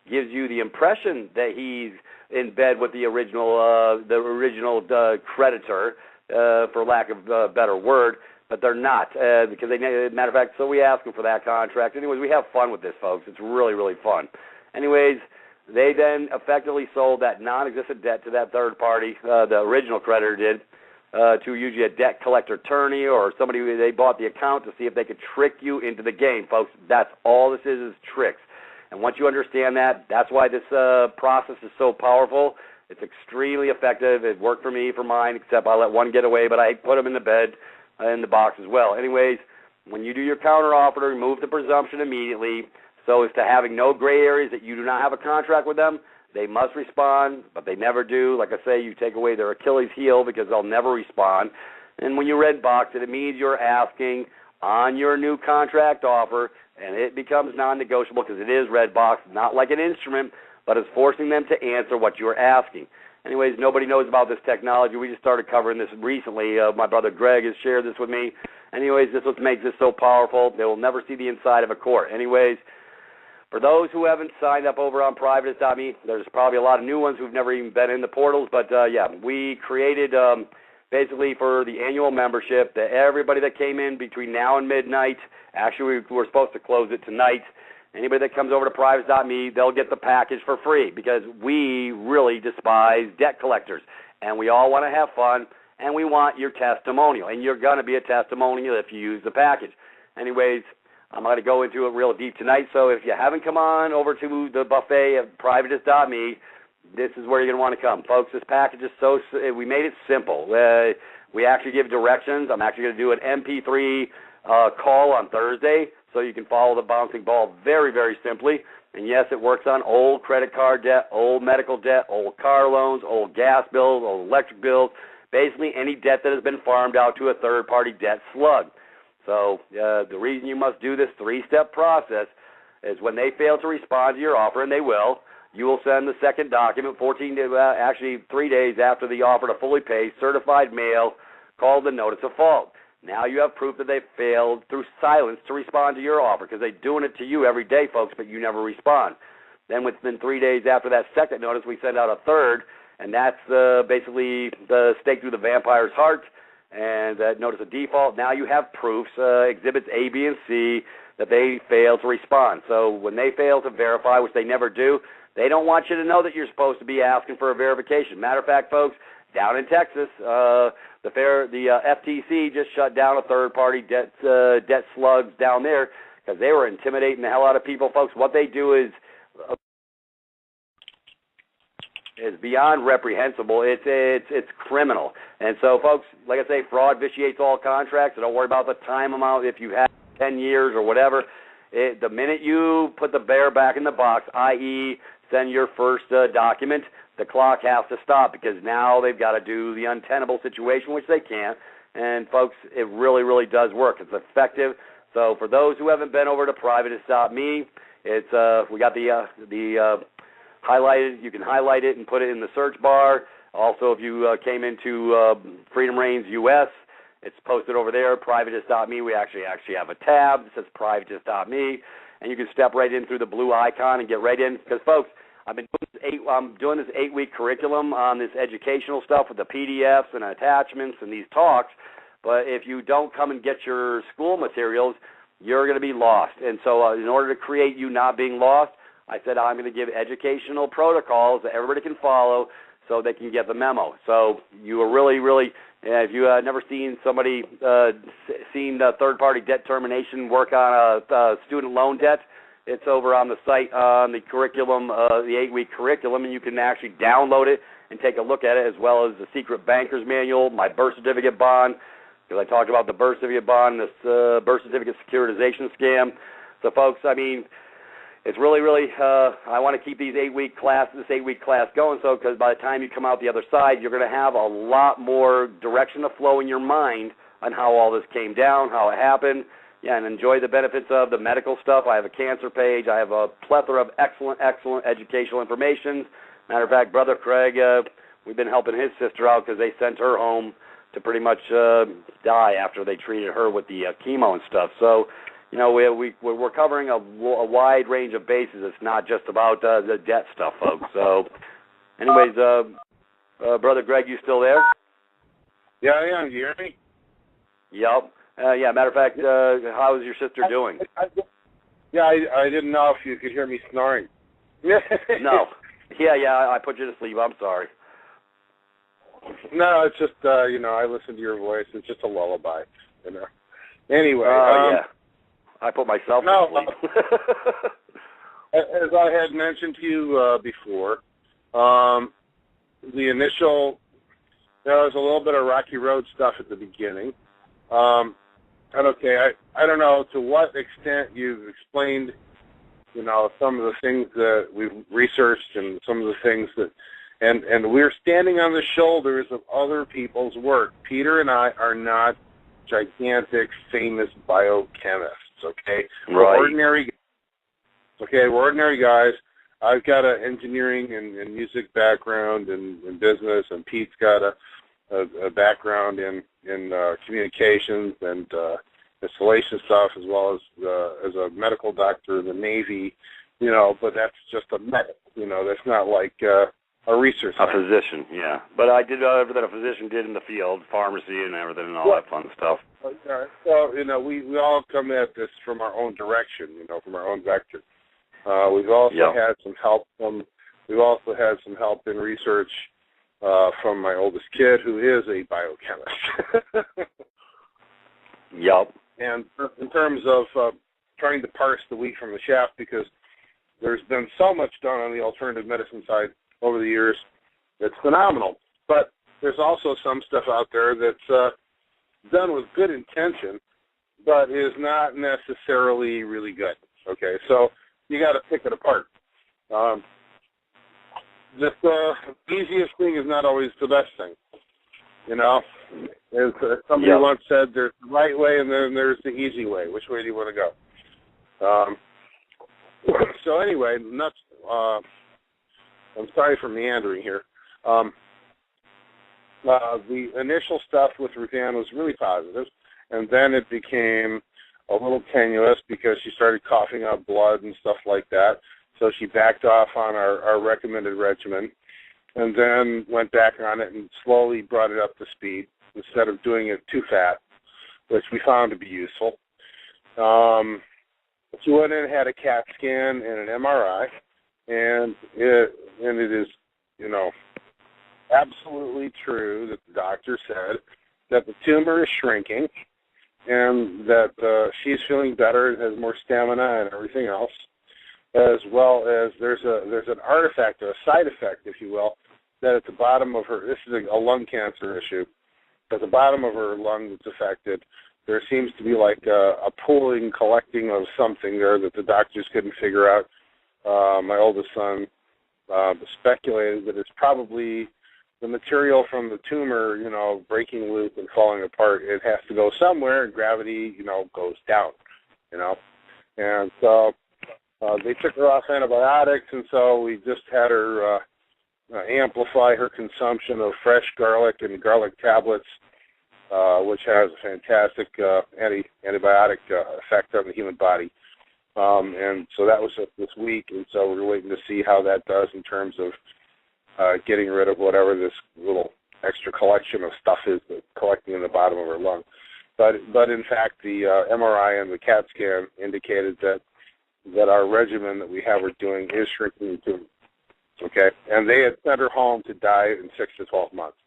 gives you the impression that he's in bed with the original creditor, for lack of a better word, but they're not, because matter of fact, so we ask them for that contract. Anyways, we have fun with this, folks. It's really, really fun. Anyways, they then effectively sold that non-existent debt to that third party, the original creditor did, to usually a debt collector attorney or somebody who they bought the account to see if they could trick you into the game, folks. That's all this is tricks. And once you understand that, that's why this process is so powerful. It's extremely effective. It worked for me, for mine, except I let one get away, but I put them in the bed, in the box as well. Anyways, when you do your counteroffer to remove the presumption immediately, so as to having no gray areas that you do not have a contract with them, they must respond, but they never do. Like I say, you take away their Achilles heel because they'll never respond. And when you red box it, it means you're asking on your new contract offer, and it becomes non-negotiable because it is red box, not like an instrument, but it's forcing them to answer what you're asking. Anyways, nobody knows about this technology. We just started covering this recently. My brother Greg has shared this with me. Anyways, this is what makes this so powerful. They will never see the inside of a court. Anyways, for those who haven't signed up over on privatist.me, there's probably a lot of new ones who've never even been in the portals, but yeah, we created basically for the annual membership that everybody that came in between now and midnight, actually we were supposed to close it tonight, Anybody that comes over to privates.me, they'll get the package for free because we really despise debt collectors. And we all want to have fun, and we want your testimonial. And you're going to be a testimonial if you use the package. Anyways, I'm going to go into it real deep tonight. So if you haven't come on over to the buffet at privates.me, this is where you're going to want to come. Folks, this package is we made it simple. We actually give directions. I'm actually going to do an MP3 call on Thursday so you can follow the bouncing ball very, very simply. And yes, it works on old credit card debt, old medical debt, old car loans, old gas bills, old electric bills, basically any debt that has been farmed out to a third-party debt slug. So the reason you must do this three-step process is when they fail to respond to your offer, and they will, you will send the second document 3 days after the offer to fully pay, certified mail, called the notice of fault. Now you have proof that they failed through silence to respond to your offer because they're doing it to you every day, folks, but you never respond. Then within 3 days after that second notice, we send out a third, and that's basically the stake through the vampire's heart and that notice of default. Now you have proofs, exhibits A, B, and C, that they failed to respond. So when they fail to verify, which they never do, they don't want you to know that you're supposed to be asking for a verification. Matter of fact, folks, down in Texas, the FTC just shut down a third-party debt slugs down there because they were intimidating the hell out of people. Folks, what they do is beyond reprehensible. It's criminal. And so, folks, like I say, fraud vitiates all contracts. So don't worry about the time amount if you have 10 years or whatever. The minute you put the bear back in the box, i.e., send your first document, the clock has to stop because now they've got to do the untenable situation, which they can't. And, folks, it really, really does work. It's effective. So for those who haven't been over to privates.me, it's we got the highlighted. You can highlight it and put it in the search bar. Also, if you came into Freedom Reigns US, it's posted over there, privates.me. We actually have a tab that says privates.me, and you can step right in through the blue icon and get right in. Because, folks, I'm doing this 8-week curriculum on this educational stuff with the PDFs and attachments and these talks. But if you don't come and get your school materials, you're going to be lost. And so in order to create you not being lost, I said I'm going to give educational protocols that everybody can follow so they can get the memo. So you are really, really, if you have never seen somebody seen third-party debt termination work on a student loan debt, it's over on the site on the curriculum, the 8-week curriculum, and you can actually download it and take a look at it, as well as the secret banker's manual, my birth certificate bond, because I talked about the birth certificate bond, this birth certificate securitization scam. So, folks, I mean, it's really, really, I want to keep this 8-week class going, so because by the time you come out the other side, you're going to have a lot more direction to flow in your mind on how all this came down, how it happened. Yeah, and enjoy the benefits of the medical stuff. I have a cancer page. I have a plethora of excellent educational information. Matter of fact, Brother Craig, we've been helping his sister out because they sent her home to pretty much die after they treated her with the chemo and stuff. So, you know, we're covering a wide range of bases. It's not just about the debt stuff, folks. So, anyways, Brother Greg, you still there? Yeah, I am. You hear me? Yep. Yeah, matter of fact, how is your sister doing? I didn't know if you could hear me snoring. No. Yeah, I put you to sleep. I'm sorry. No, it's just, I listen to your voice. It's just a lullaby, Anyway. Yeah. I put myself to sleep. As I had mentioned to you before, the initial, there was a little bit of rocky road stuff at the beginning. I don't know to what extent you've explained, some of the things that we've researched and some of the things that, and we're standing on the shoulders of other people's work. Peter and I are not gigantic, famous biochemists, okay? Right. We're ordinary guys. I've got an engineering and music background and business, and Pete's got a background in communications and installation stuff, as well as a medical doctor in the Navy, but that's just a medic, that's not like a research scientist. A physician, yeah. But I did everything a physician did in the field, pharmacy and everything and all that fun stuff. So, we all come at this from our own direction, from our own vector. We've also had some help in research from my oldest kid, who is a biochemist. Yep. And in terms of trying to parse the wheat from the chaff, because there's been so much done on the alternative medicine side over the years, it's phenomenal. But there's also some stuff out there that's done with good intention, but is not necessarily really good. Okay, so you got to pick it apart. The easiest thing is not always the best thing. You know, as somebody once said, there's the right way and then there's the easy way. Which way do you want to go? So anyway, I'm sorry for meandering here. The initial stuff with Ruthann was really positive, and then it became a little tenuous because she started coughing up blood and stuff like that. So she backed off on our recommended regimen, and then went back on it and slowly brought it up to speed instead of doing it too fat, which we found to be useful. She went in and had a CAT scan and an MRI, and it is, you know, absolutely true that the doctor said that the tumor is shrinking and that she's feeling better and has more stamina and everything else, as well as there's an artifact or a side effect, if you will, that at the bottom of her, this is a lung cancer issue, at the bottom of her lung that's affected, there seems to be like a pooling, collecting of something there that the doctors couldn't figure out. My oldest son speculated that it's probably the material from the tumor, you know, breaking loose and falling apart. It has to go somewhere, and gravity, you know, goes down, you know. And so they took her off antibiotics, and so we just had her amplify her consumption of fresh garlic and garlic tablets, which has a fantastic antibiotic effect on the human body. And so that was this week, and so we're waiting to see how that does in terms of getting rid of whatever this little extra collection of stuff is that's collecting in the bottom of her lung. But in fact, the MRI and the CAT scan indicated that our regimen that we have her doing is shrinking the tumor. Okay, and they had sent her home to die in 6 to 12 months.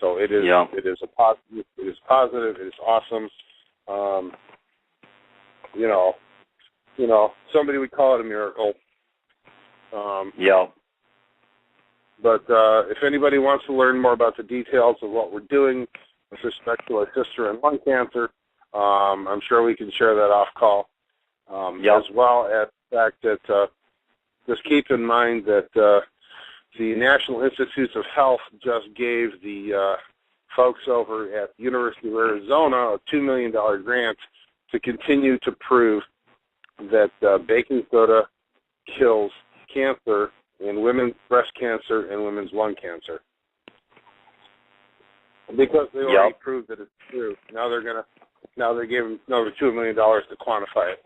So it is it is a positive. It is positive. It is awesome. You know, somebody would call it a miracle. But if anybody wants to learn more about the details of what we're doing with respect to our sister and lung cancer, I'm sure we can share that off call. As well as the fact that just keep in mind that the National Institutes of Health just gave the folks over at the University of Arizona a $2 million grant to continue to prove that baking soda kills cancer in women's breast cancer and women's lung cancer. Because they already proved that it's true. Now they're giving another $2 million to quantify it.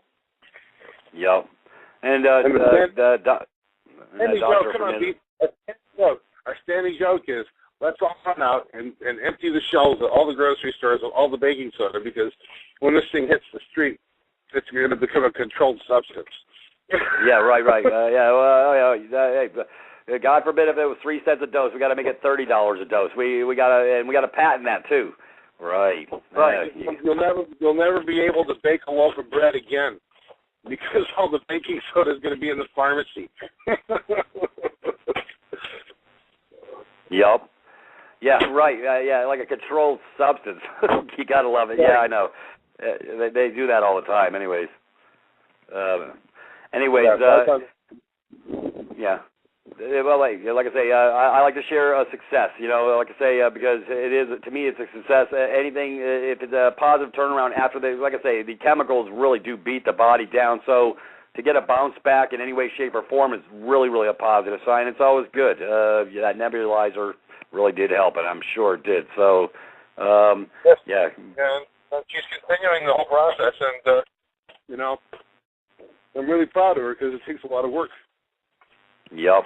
Yep. And our standing joke is, let's all run out and empty the shelves at all the grocery stores of all the baking soda, because when this thing hits the street, it's going to become a controlled substance. Yeah, right. God forbid if it was 3 cents a dose, we got to make it $30 a dose. We got to patent that too. Right. You'll never be able to bake a loaf of bread again, because all the baking soda is going to be in the pharmacy. Yep. Yeah, right. Like a controlled substance. You got to love it. Yeah, I know. They do that all the time. Anyways. Well, like I say, I like to share a success. You know, like I say, because it is, to me, it's a success. Anything, if it's a positive turnaround after like I say, the chemicals really do beat the body down. So to get a bounce back in any way, shape, or form is really, really a positive sign. It's always good. That nebulizer really did help, and I'm sure it did. So, yes. Yeah. And she's continuing the whole process, and, you know, I'm really proud of her because it takes a lot of work. Yep.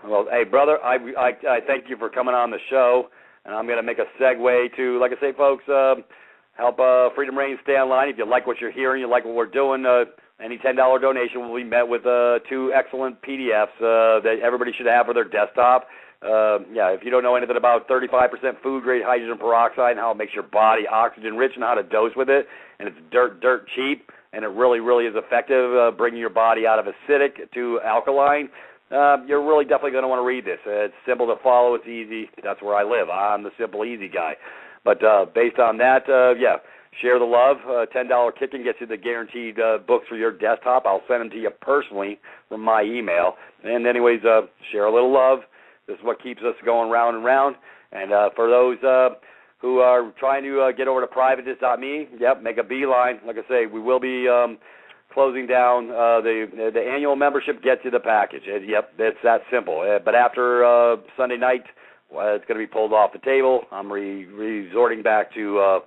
Well, hey, brother, I thank you for coming on the show, and I'm going to make a segue to, like I say, folks, help Freedom Reign stay online. If you like what you're hearing, you like what we're doing, any $10 donation will be met with 2 excellent PDFs that everybody should have for their desktop. If you don't know anything about 35% food-grade hydrogen peroxide and how it makes your body oxygen-rich and how to dose with it, and it's dirt cheap, and it really, really is effective bringing your body out of acidic to alkaline, you're really definitely going to want to read this. It's simple to follow. It's easy. That's where I live. I'm the simple, easy guy. But based on that, share the love. $10 kicking gets you the guaranteed books for your desktop. I'll send them to you personally from my email. And anyways, share a little love. This is what keeps us going round and round. And for those who are trying to get over to privatist.me, make a beeline. Like I say, we will be closing down. The annual membership gets you the package. It's that simple. But after Sunday night, it's going to be pulled off the table. I'm resorting back to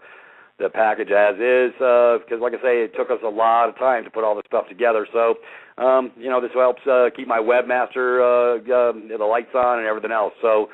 the package as is because, like I say, it took us a lot of time to put all this stuff together. So, this helps keep my webmaster, the lights on and everything else. So,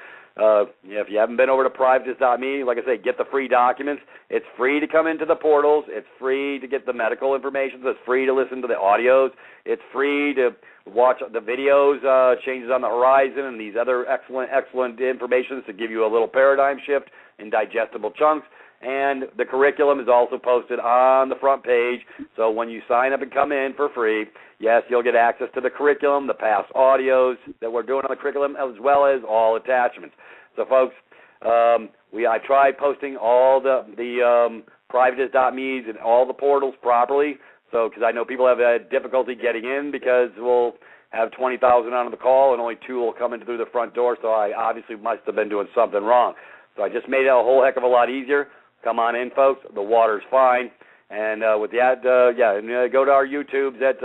if you haven't been over to privatist.me, like I say, get the free documents. It's free to come into the portals. It's free to get the medical information. It's free to listen to the audios. It's free to watch the videos, Changes on the Horizon, and these other excellent information to give you a little paradigm shift in digestible chunks. And the curriculum is also posted on the front page. So when you sign up and come in for free, yes, you'll get access to the curriculum, the past audios that we're doing on the curriculum, as well as all attachments. So, folks, I tried posting all the privatist.me's and all the portals properly. So, because I know people have had difficulty getting in because we'll have 20,000 on the call and only 2 will come in through the front door. So I obviously must have been doing something wrong. So I just made it a whole heck of a lot easier. Come on in, folks. The water's fine. And with that, go to our YouTubes at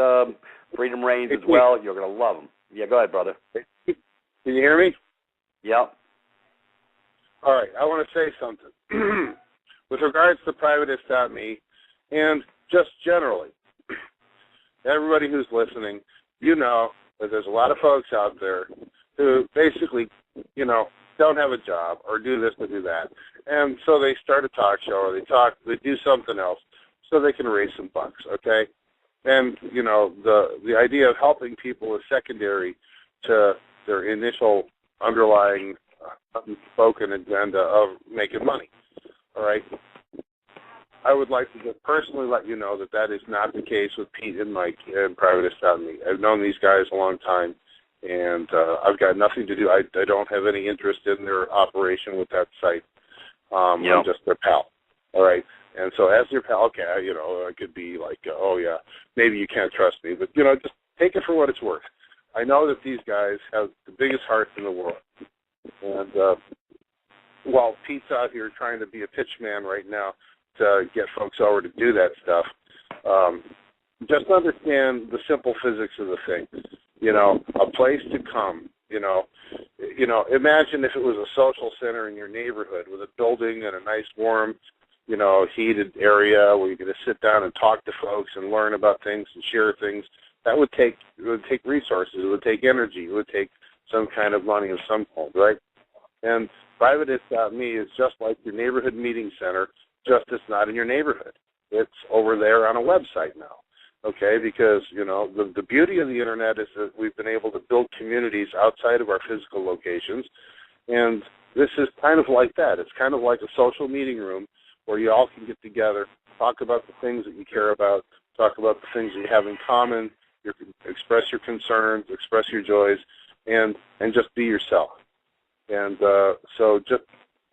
Freedom Reigns as well. You're going to love them. Yeah, go ahead, brother. Can you hear me? Yep. All right. I want to say something. With regards to privatist.me and just generally, everybody who's listening, you know that there's a lot of folks out there who basically, don't have a job or do this or do that. And so they start a talk show or they do something else so they can raise some bucks, okay? And, the idea of helping people is secondary to their initial underlying unspoken agenda of making money, all right? I would like to just personally let you know that is not the case with Pete and Mike and Privatist.me. I've known these guys a long time. And I've got nothing to do. I don't have any interest in their operation with that site. I'm just their pal. All right. And so as your pal, okay, I could be like, maybe you can't trust me, but just take it for what it's worth. I know that these guys have the biggest hearts in the world. And while Pete's out here trying to be a pitch man right now to get folks over to do that stuff, just understand the simple physics of the thing. A place to come, imagine if it was a social center in your neighborhood with a building and a nice warm, heated area where you get to sit down and talk to folks and learn about things and share things. It would take resources. It would take energy. It would take some kind of money of some kind, right? And Privatist.me is just like your neighborhood meeting center, just it's not in your neighborhood. It's over there on a website now. Okay, because, the beauty of the Internet is that we've been able to build communities outside of our physical locations, and this is kind of like that. It's kind of like a social meeting room where you all can get together, talk about the things that you care about, talk about the things that you have in common, express your concerns, express your joys, and just be yourself. And so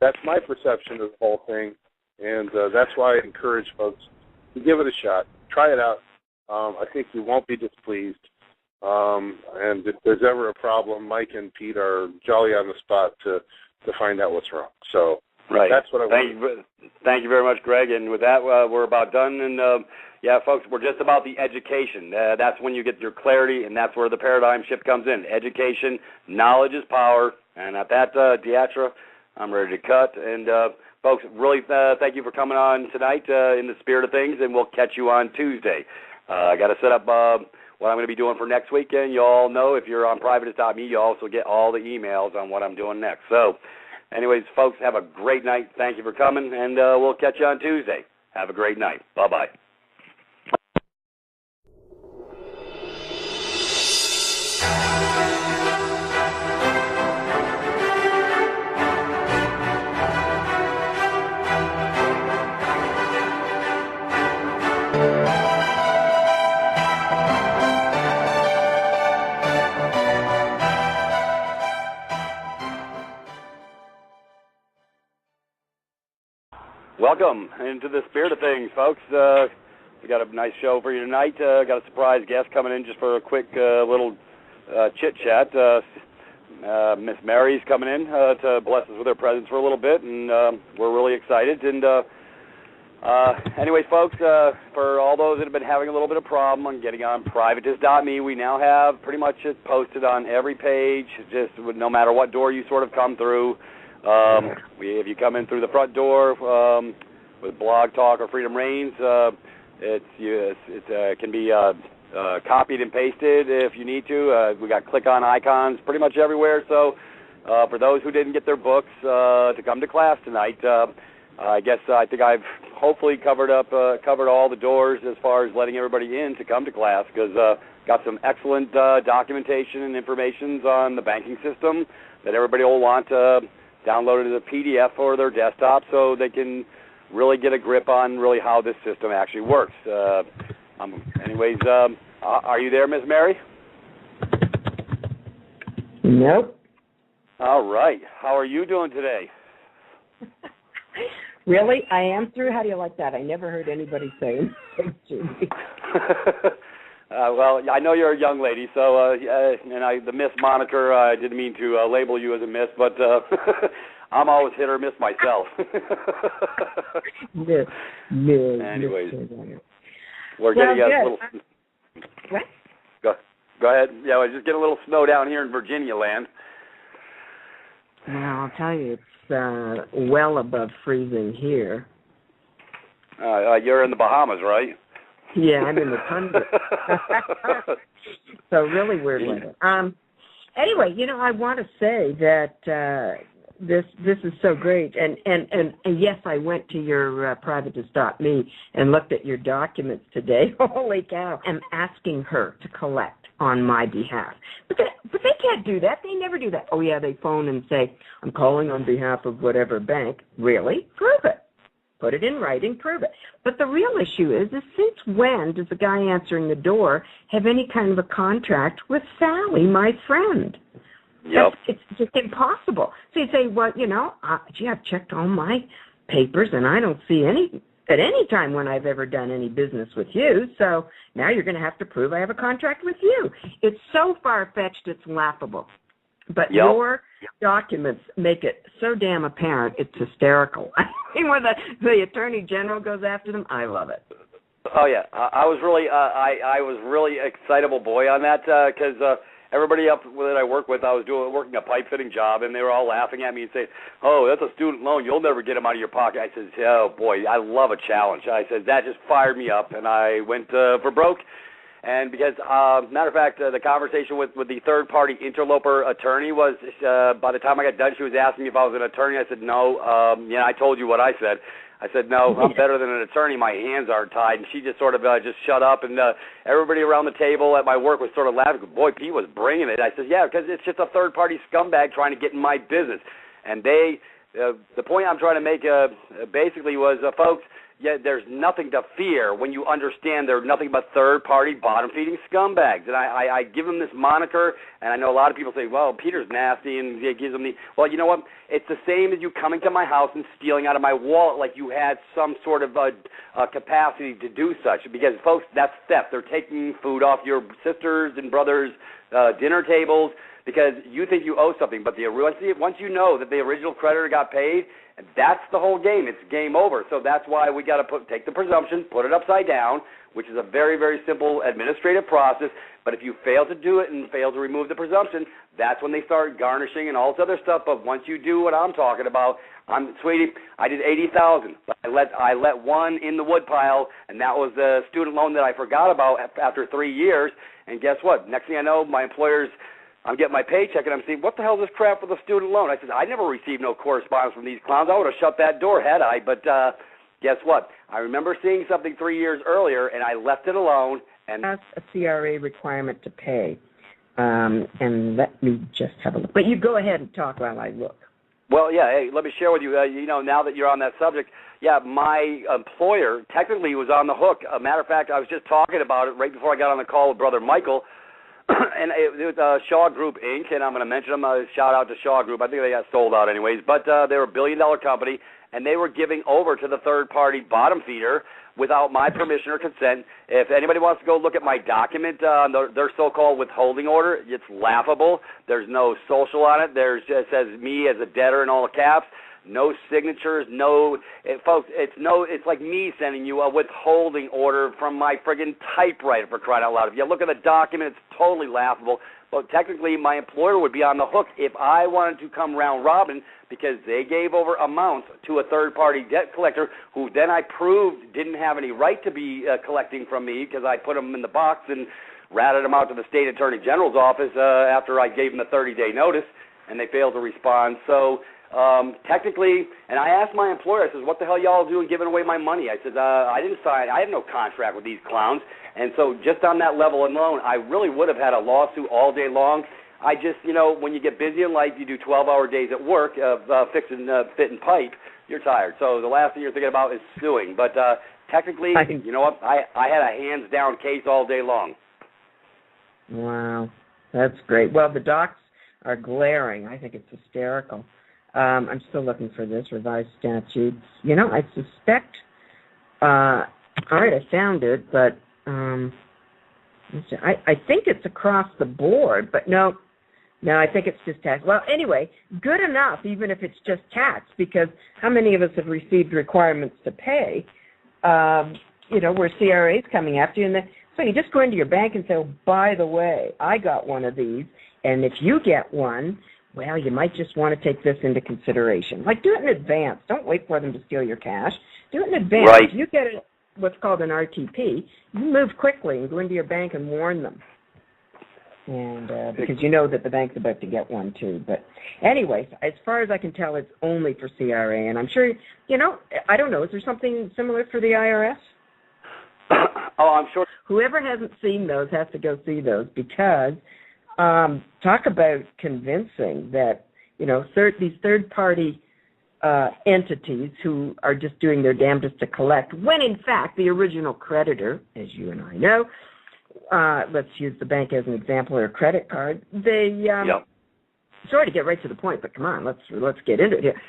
that's my perception of the whole thing, and that's why I encourage folks to give it a shot. Try it out. I think you won't be displeased. And if there's ever a problem, Mike and Pete are jolly on the spot to find out what's wrong. So that's what I want. Thank you very much, Greg. And with that, we're about done. And, folks, we're just about the education. That's when you get your clarity, and that's where the paradigm shift comes in. Education, knowledge is power. And at that, Deatra, I'm ready to cut. And, folks, really thank you for coming on tonight in the spirit of things, and we'll catch you on Tuesday. I got to set up what I'm going to be doing for next weekend. You all know if you're on privatist.me, you also get all the emails on what I'm doing next. So, anyways, folks, have a great night. Thank you for coming, and we'll catch you on Tuesday. Have a great night. Bye-bye. Welcome into the spirit of things, folks. We got a nice show for you tonight. Got a surprise guest coming in just for a quick little chit-chat. Miss Mary's coming in to bless us with her presence for a little bit, and we're really excited. And anyways, folks, for all those that have been having a little bit of problem on getting on privateist.me, we now have pretty much it posted on every page, just no matter what door you sort of come through. If you come in through the front door with Blog Talk or Freedom Reigns, it can be copied and pasted if you need to. We got click-on icons pretty much everywhere. So for those who didn't get their books to come to class tonight, I think I've hopefully covered all the doors as far as letting everybody in to come to class, because got some excellent documentation and information on the banking system that everybody will want downloaded as a PDF for their desktop so they can really get a grip on really how this system actually works. Anyways, are you there, Miss Mary? Nope. All right. How are you doing today? Really? I am through? How do you like that? I never heard anybody say anything to me. Well, I know you're a young lady, so the Miss moniker, I didn't mean to label you as a Miss, but I'm always hit or miss myself. Miss. Anyways, we're getting a little. What? Go ahead. Yeah, we're just getting a little snow down here in Virginia land. Well, I'll tell you, it's well above freezing here. You're in the Bahamas, right? Yeah, I'm in the tundra. So really weird weather. Anyway, I want to say that this is so great, and yes, I went to your privateist.me and looked at your documents today. Holy cow! I'm asking her to collect on my behalf, but they can't do that. They never do that. Oh yeah, they phone and say, I'm calling on behalf of whatever bank. Really? Prove it. Put it in writing, prove it. But the real issue is since when does the guy answering the door have any kind of a contract with Sally, my friend? Yep. It's just impossible. So you say, well, gee, I've checked all my papers, and I don't see at any time when I've ever done any business with you, so now you're going to have to prove I have a contract with you. It's so far-fetched, it's laughable. But your documents make it so damn apparent, it's hysterical. I mean, when the Attorney General goes after them, I love it. Oh yeah, I was really I was really excitable boy on that because everybody up that I work with, I was working a pipe fitting job, and they were all laughing at me and saying, "Oh, that's a student loan. You'll never get them out of your pocket." I said, "Oh boy, I love a challenge." I said that just fired me up, and I went for broke. And because, matter of fact, the conversation with the third-party interloper attorney was, by the time I got done, she was asking me if I was an attorney. I said, no. I told you what I said. I said, no, I'm better than an attorney. My hands aren't tied. And she just sort of just shut up. And everybody around the table at my work was sort of laughing. Boy, Pete was bringing it. I said, yeah, because it's just a third-party scumbag trying to get in my business. And the point I'm trying to make basically was, folks, yeah, there's nothing to fear when you understand they're nothing but third-party, bottom-feeding scumbags. And I give them this moniker, and I know a lot of people say, well, Peter's nasty, and it gives them the... Well, you know what? It's the same as you coming to my house and stealing out of my wallet like you had some sort of capacity to do such. Because, folks, that's theft. They're taking food off your sisters' and brothers' dinner tables because you think you owe something. But once you know that the original creditor got paid, that's the whole game. It's game over. So that's why we got to take the presumption, put it upside down, which is a very, very simple administrative process. But if you fail to do it and fail to remove the presumption, that's when they start garnishing and all this other stuff. But once you do what I'm talking about, sweetie, I did $80,000. I let one in the woodpile, and that was the student loan that I forgot about after 3 years. And guess what? Next thing I know, my employer's I'm getting my paycheck, and I'm saying, what the hell is this crap with the student loan? I said, I never received no correspondence from these clowns. I would have shut that door, had I. But guess what? I remember seeing something 3 years earlier, and I left it alone. And that's a CRA requirement to pay. And let me just have a look. But you go ahead and talk while I look. Well, yeah, hey, let me share with you, now that you're on that subject, yeah, my employer technically was on the hook. Matter of fact, I was just talking about it right before I got on the call with Brother Michael. And it was Shaw Group, Inc., and I'm going to mention them. Shout out to Shaw Group. I think they got sold out anyways. But they were a $1 billion company, and they were giving over to the third-party bottom feeder without my permission or consent. If anybody wants to go look at my document, their so-called withholding order, it's laughable. There's no social on it. It says me as a debtor in all caps. No signatures, folks, it's like me sending you a withholding order from my friggin' typewriter, for crying out loud. If you look at the document, it's totally laughable. But technically, my employer would be on the hook if I wanted to come round robin, because they gave over amounts to a third-party debt collector who then I proved didn't have any right to be collecting from me, because I put them in the box and ratted them out to the state attorney general's office after I gave them the 30-day notice, and they failed to respond. So technically, and I asked my employer, I says, what the hell y'all doing giving away my money? I said, I didn't sign, I have no contract with these clowns. And so just on that level alone, I really would have had a lawsuit all day long. I just, when you get busy in life, you do 12-hour days at work fixing fitting pipe, you're tired. So the last thing you're thinking about is suing. But technically, you know what, I had a hands-down case all day long. Wow, that's great. Well, the docs are glaring. I think it's hysterical. I'm still looking for this, revised statutes. I suspect, all right, I found it, but I think it's across the board, but no, I think it's just tax. Well, anyway, good enough, even if it's just tax, because how many of us have received requirements to pay, where CRA's coming after you, so you just go into your bank and say, oh, by the way, I got one of these, and if you get one, well, you might just want to take this into consideration. Like, do it in advance. Don't wait for them to steal your cash. Do it in advance. Right. If you get what's called an RTP, you move quickly and go into your bank and warn them. And because you know that the bank's about to get one, too. But anyway, as far as I can tell, it's only for CRA. And I'm sure, I don't know, is there something similar for the IRS? Oh, I'm sure. Whoever hasn't seen those has to go see those, because talk about convincing that, these third-party entities who are just doing their damnedest to collect, when in fact the original creditor, as you and I know, let's use the bank as an example, or a credit card, they, sorry to get right to the point, but come on, let's get into it here.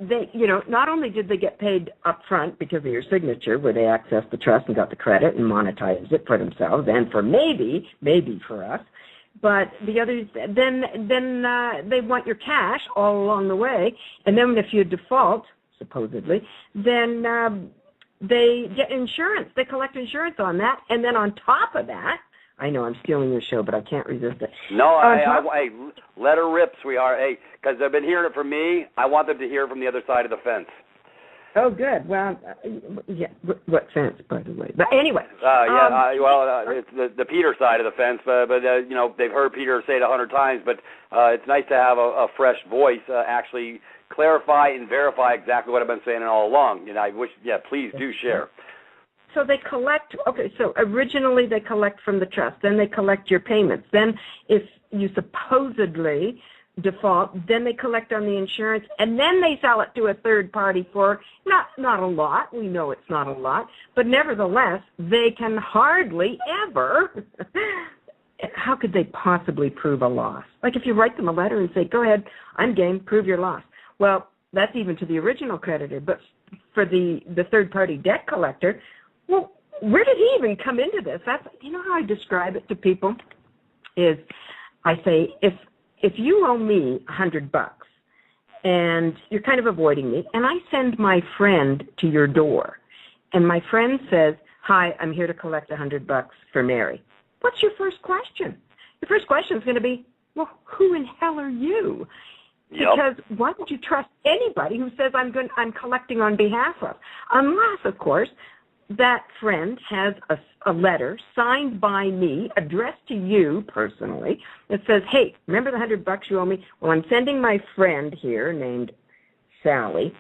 They, not only did they get paid up front because of your signature, where they accessed the trust and got the credit and monetized it for themselves, and for maybe for us, but the others, then they want your cash all along the way, and then if you default, supposedly, then they get insurance. They collect insurance on that, and then on top of that, I know I'm stealing your show, but I can't resist it. No, hey, let her rip, sweetheart. Hey, because they've been hearing it from me. I want them to hear it from the other side of the fence. Oh, good. Well, yeah. What fence, by the way? But anyway. It's the Peter side of the fence, but they've heard Peter say it 100 times. But it's nice to have a fresh voice actually clarify and verify exactly what I've been saying all along. I wish, please do share. So they collect, so originally they collect from the trust, then they collect your payments. Then if you supposedly default, then they collect on the insurance, and then they sell it to a third party for not a lot. We know it's not a lot, but nevertheless, they can hardly ever, how could they possibly prove a loss? Like if you write them a letter and say, go ahead, I'm game, prove your loss. Well, that's even to the original creditor, but for the third party debt collector, well, where did he even come into this? That's, how I describe it to people is I say, if you owe me $100 and you're kind of avoiding me, and I send my friend to your door, and my friend says, hi, I'm here to collect $100 for Mary, what's your first question? Your first question is going to be, well, who in hell are you? Yep. Because why would you trust anybody who says I'm collecting on behalf of? Unless, of course, that friend has a letter signed by me, addressed to you personally, that says, hey, remember the $100 you owe me? Well, I'm sending my friend here named Sally,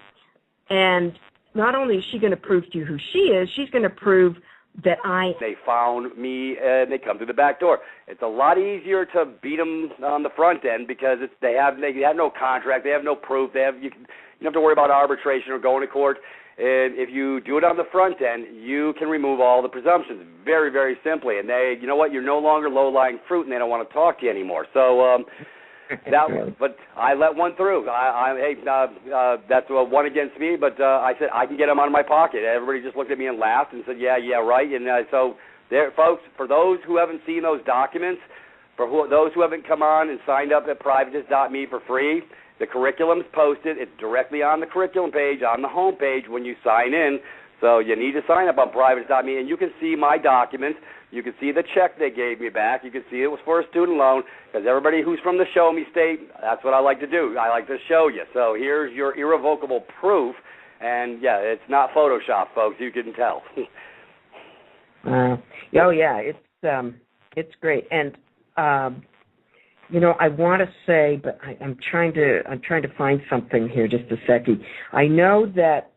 and not only is she going to prove to you who she is, she's going to prove that They found me, and they come through the back door. It's a lot easier to beat them on the front end because they have no contract, they have no proof, you don't have to worry about arbitration or going to court. And if you do it on the front end, you can remove all the presumptions very, very simply. And you know what? You're no longer low-lying fruit, and they don't want to talk to you anymore. So But I let one through. That's one against me, but I said I can get them out of my pocket. Everybody just looked at me and laughed and said, yeah, right. And so there, folks, for those who haven't seen those documents, those who haven't come on and signed up at privatist.me for free, the curriculum's posted. It's directly on the curriculum page, on the home page when you sign in. So you need to sign up on privatist.me, and you can see my documents. You can see the check they gave me back. You can see it was for a student loan, because everybody who's from the Show Me State, that's what I like to do. I like to show you. So here's your irrevocable proof. And, yeah, it's not Photoshop, folks. You can tell. It's great. And I want to say, but I'm trying to find something here. Just a second. I know that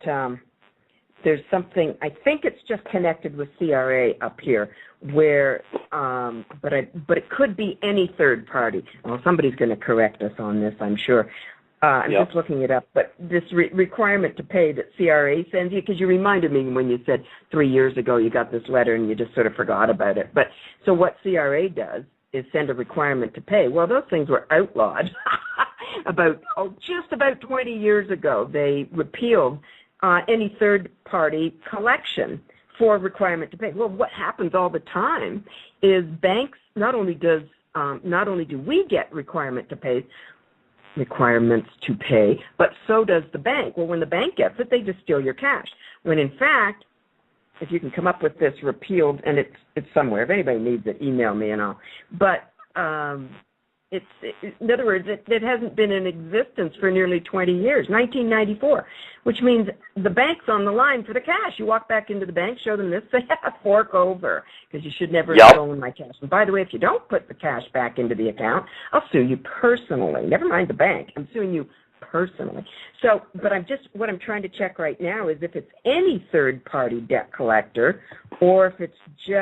there's something. I think it's just connected with CRA up here, where, but it could be any third party. Well, somebody's going to correct us on this, I'm sure. I'm just looking it up, but this requirement to pay that CRA sends you, because you reminded me when you said 3 years ago you got this letter and you just sort of forgot about it. But so what CRA does is send a requirement to pay. Well, those things were outlawed just about 20 years ago. They repealed any third-party collection for requirement to pay. Well, what happens all the time is banks, not only do we get requirements to pay, but so does the bank. Well, when the bank gets it, they just steal your cash. When in fact, if you can come up with this repealed, and it's somewhere. If anybody needs it, email me and all. But in other words, it hasn't been in existence for nearly 20 years, 1994, which means the bank's on the line for the cash. You walk back into the bank, show them this, they have fork over, because you should never have stolen my cash. And by the way, if you don't put the cash back into the account, I'll sue you personally. Never mind the bank. I'm suing you personally. So, but what I'm trying to check right now is if it's any third-party debt collector, or if it's just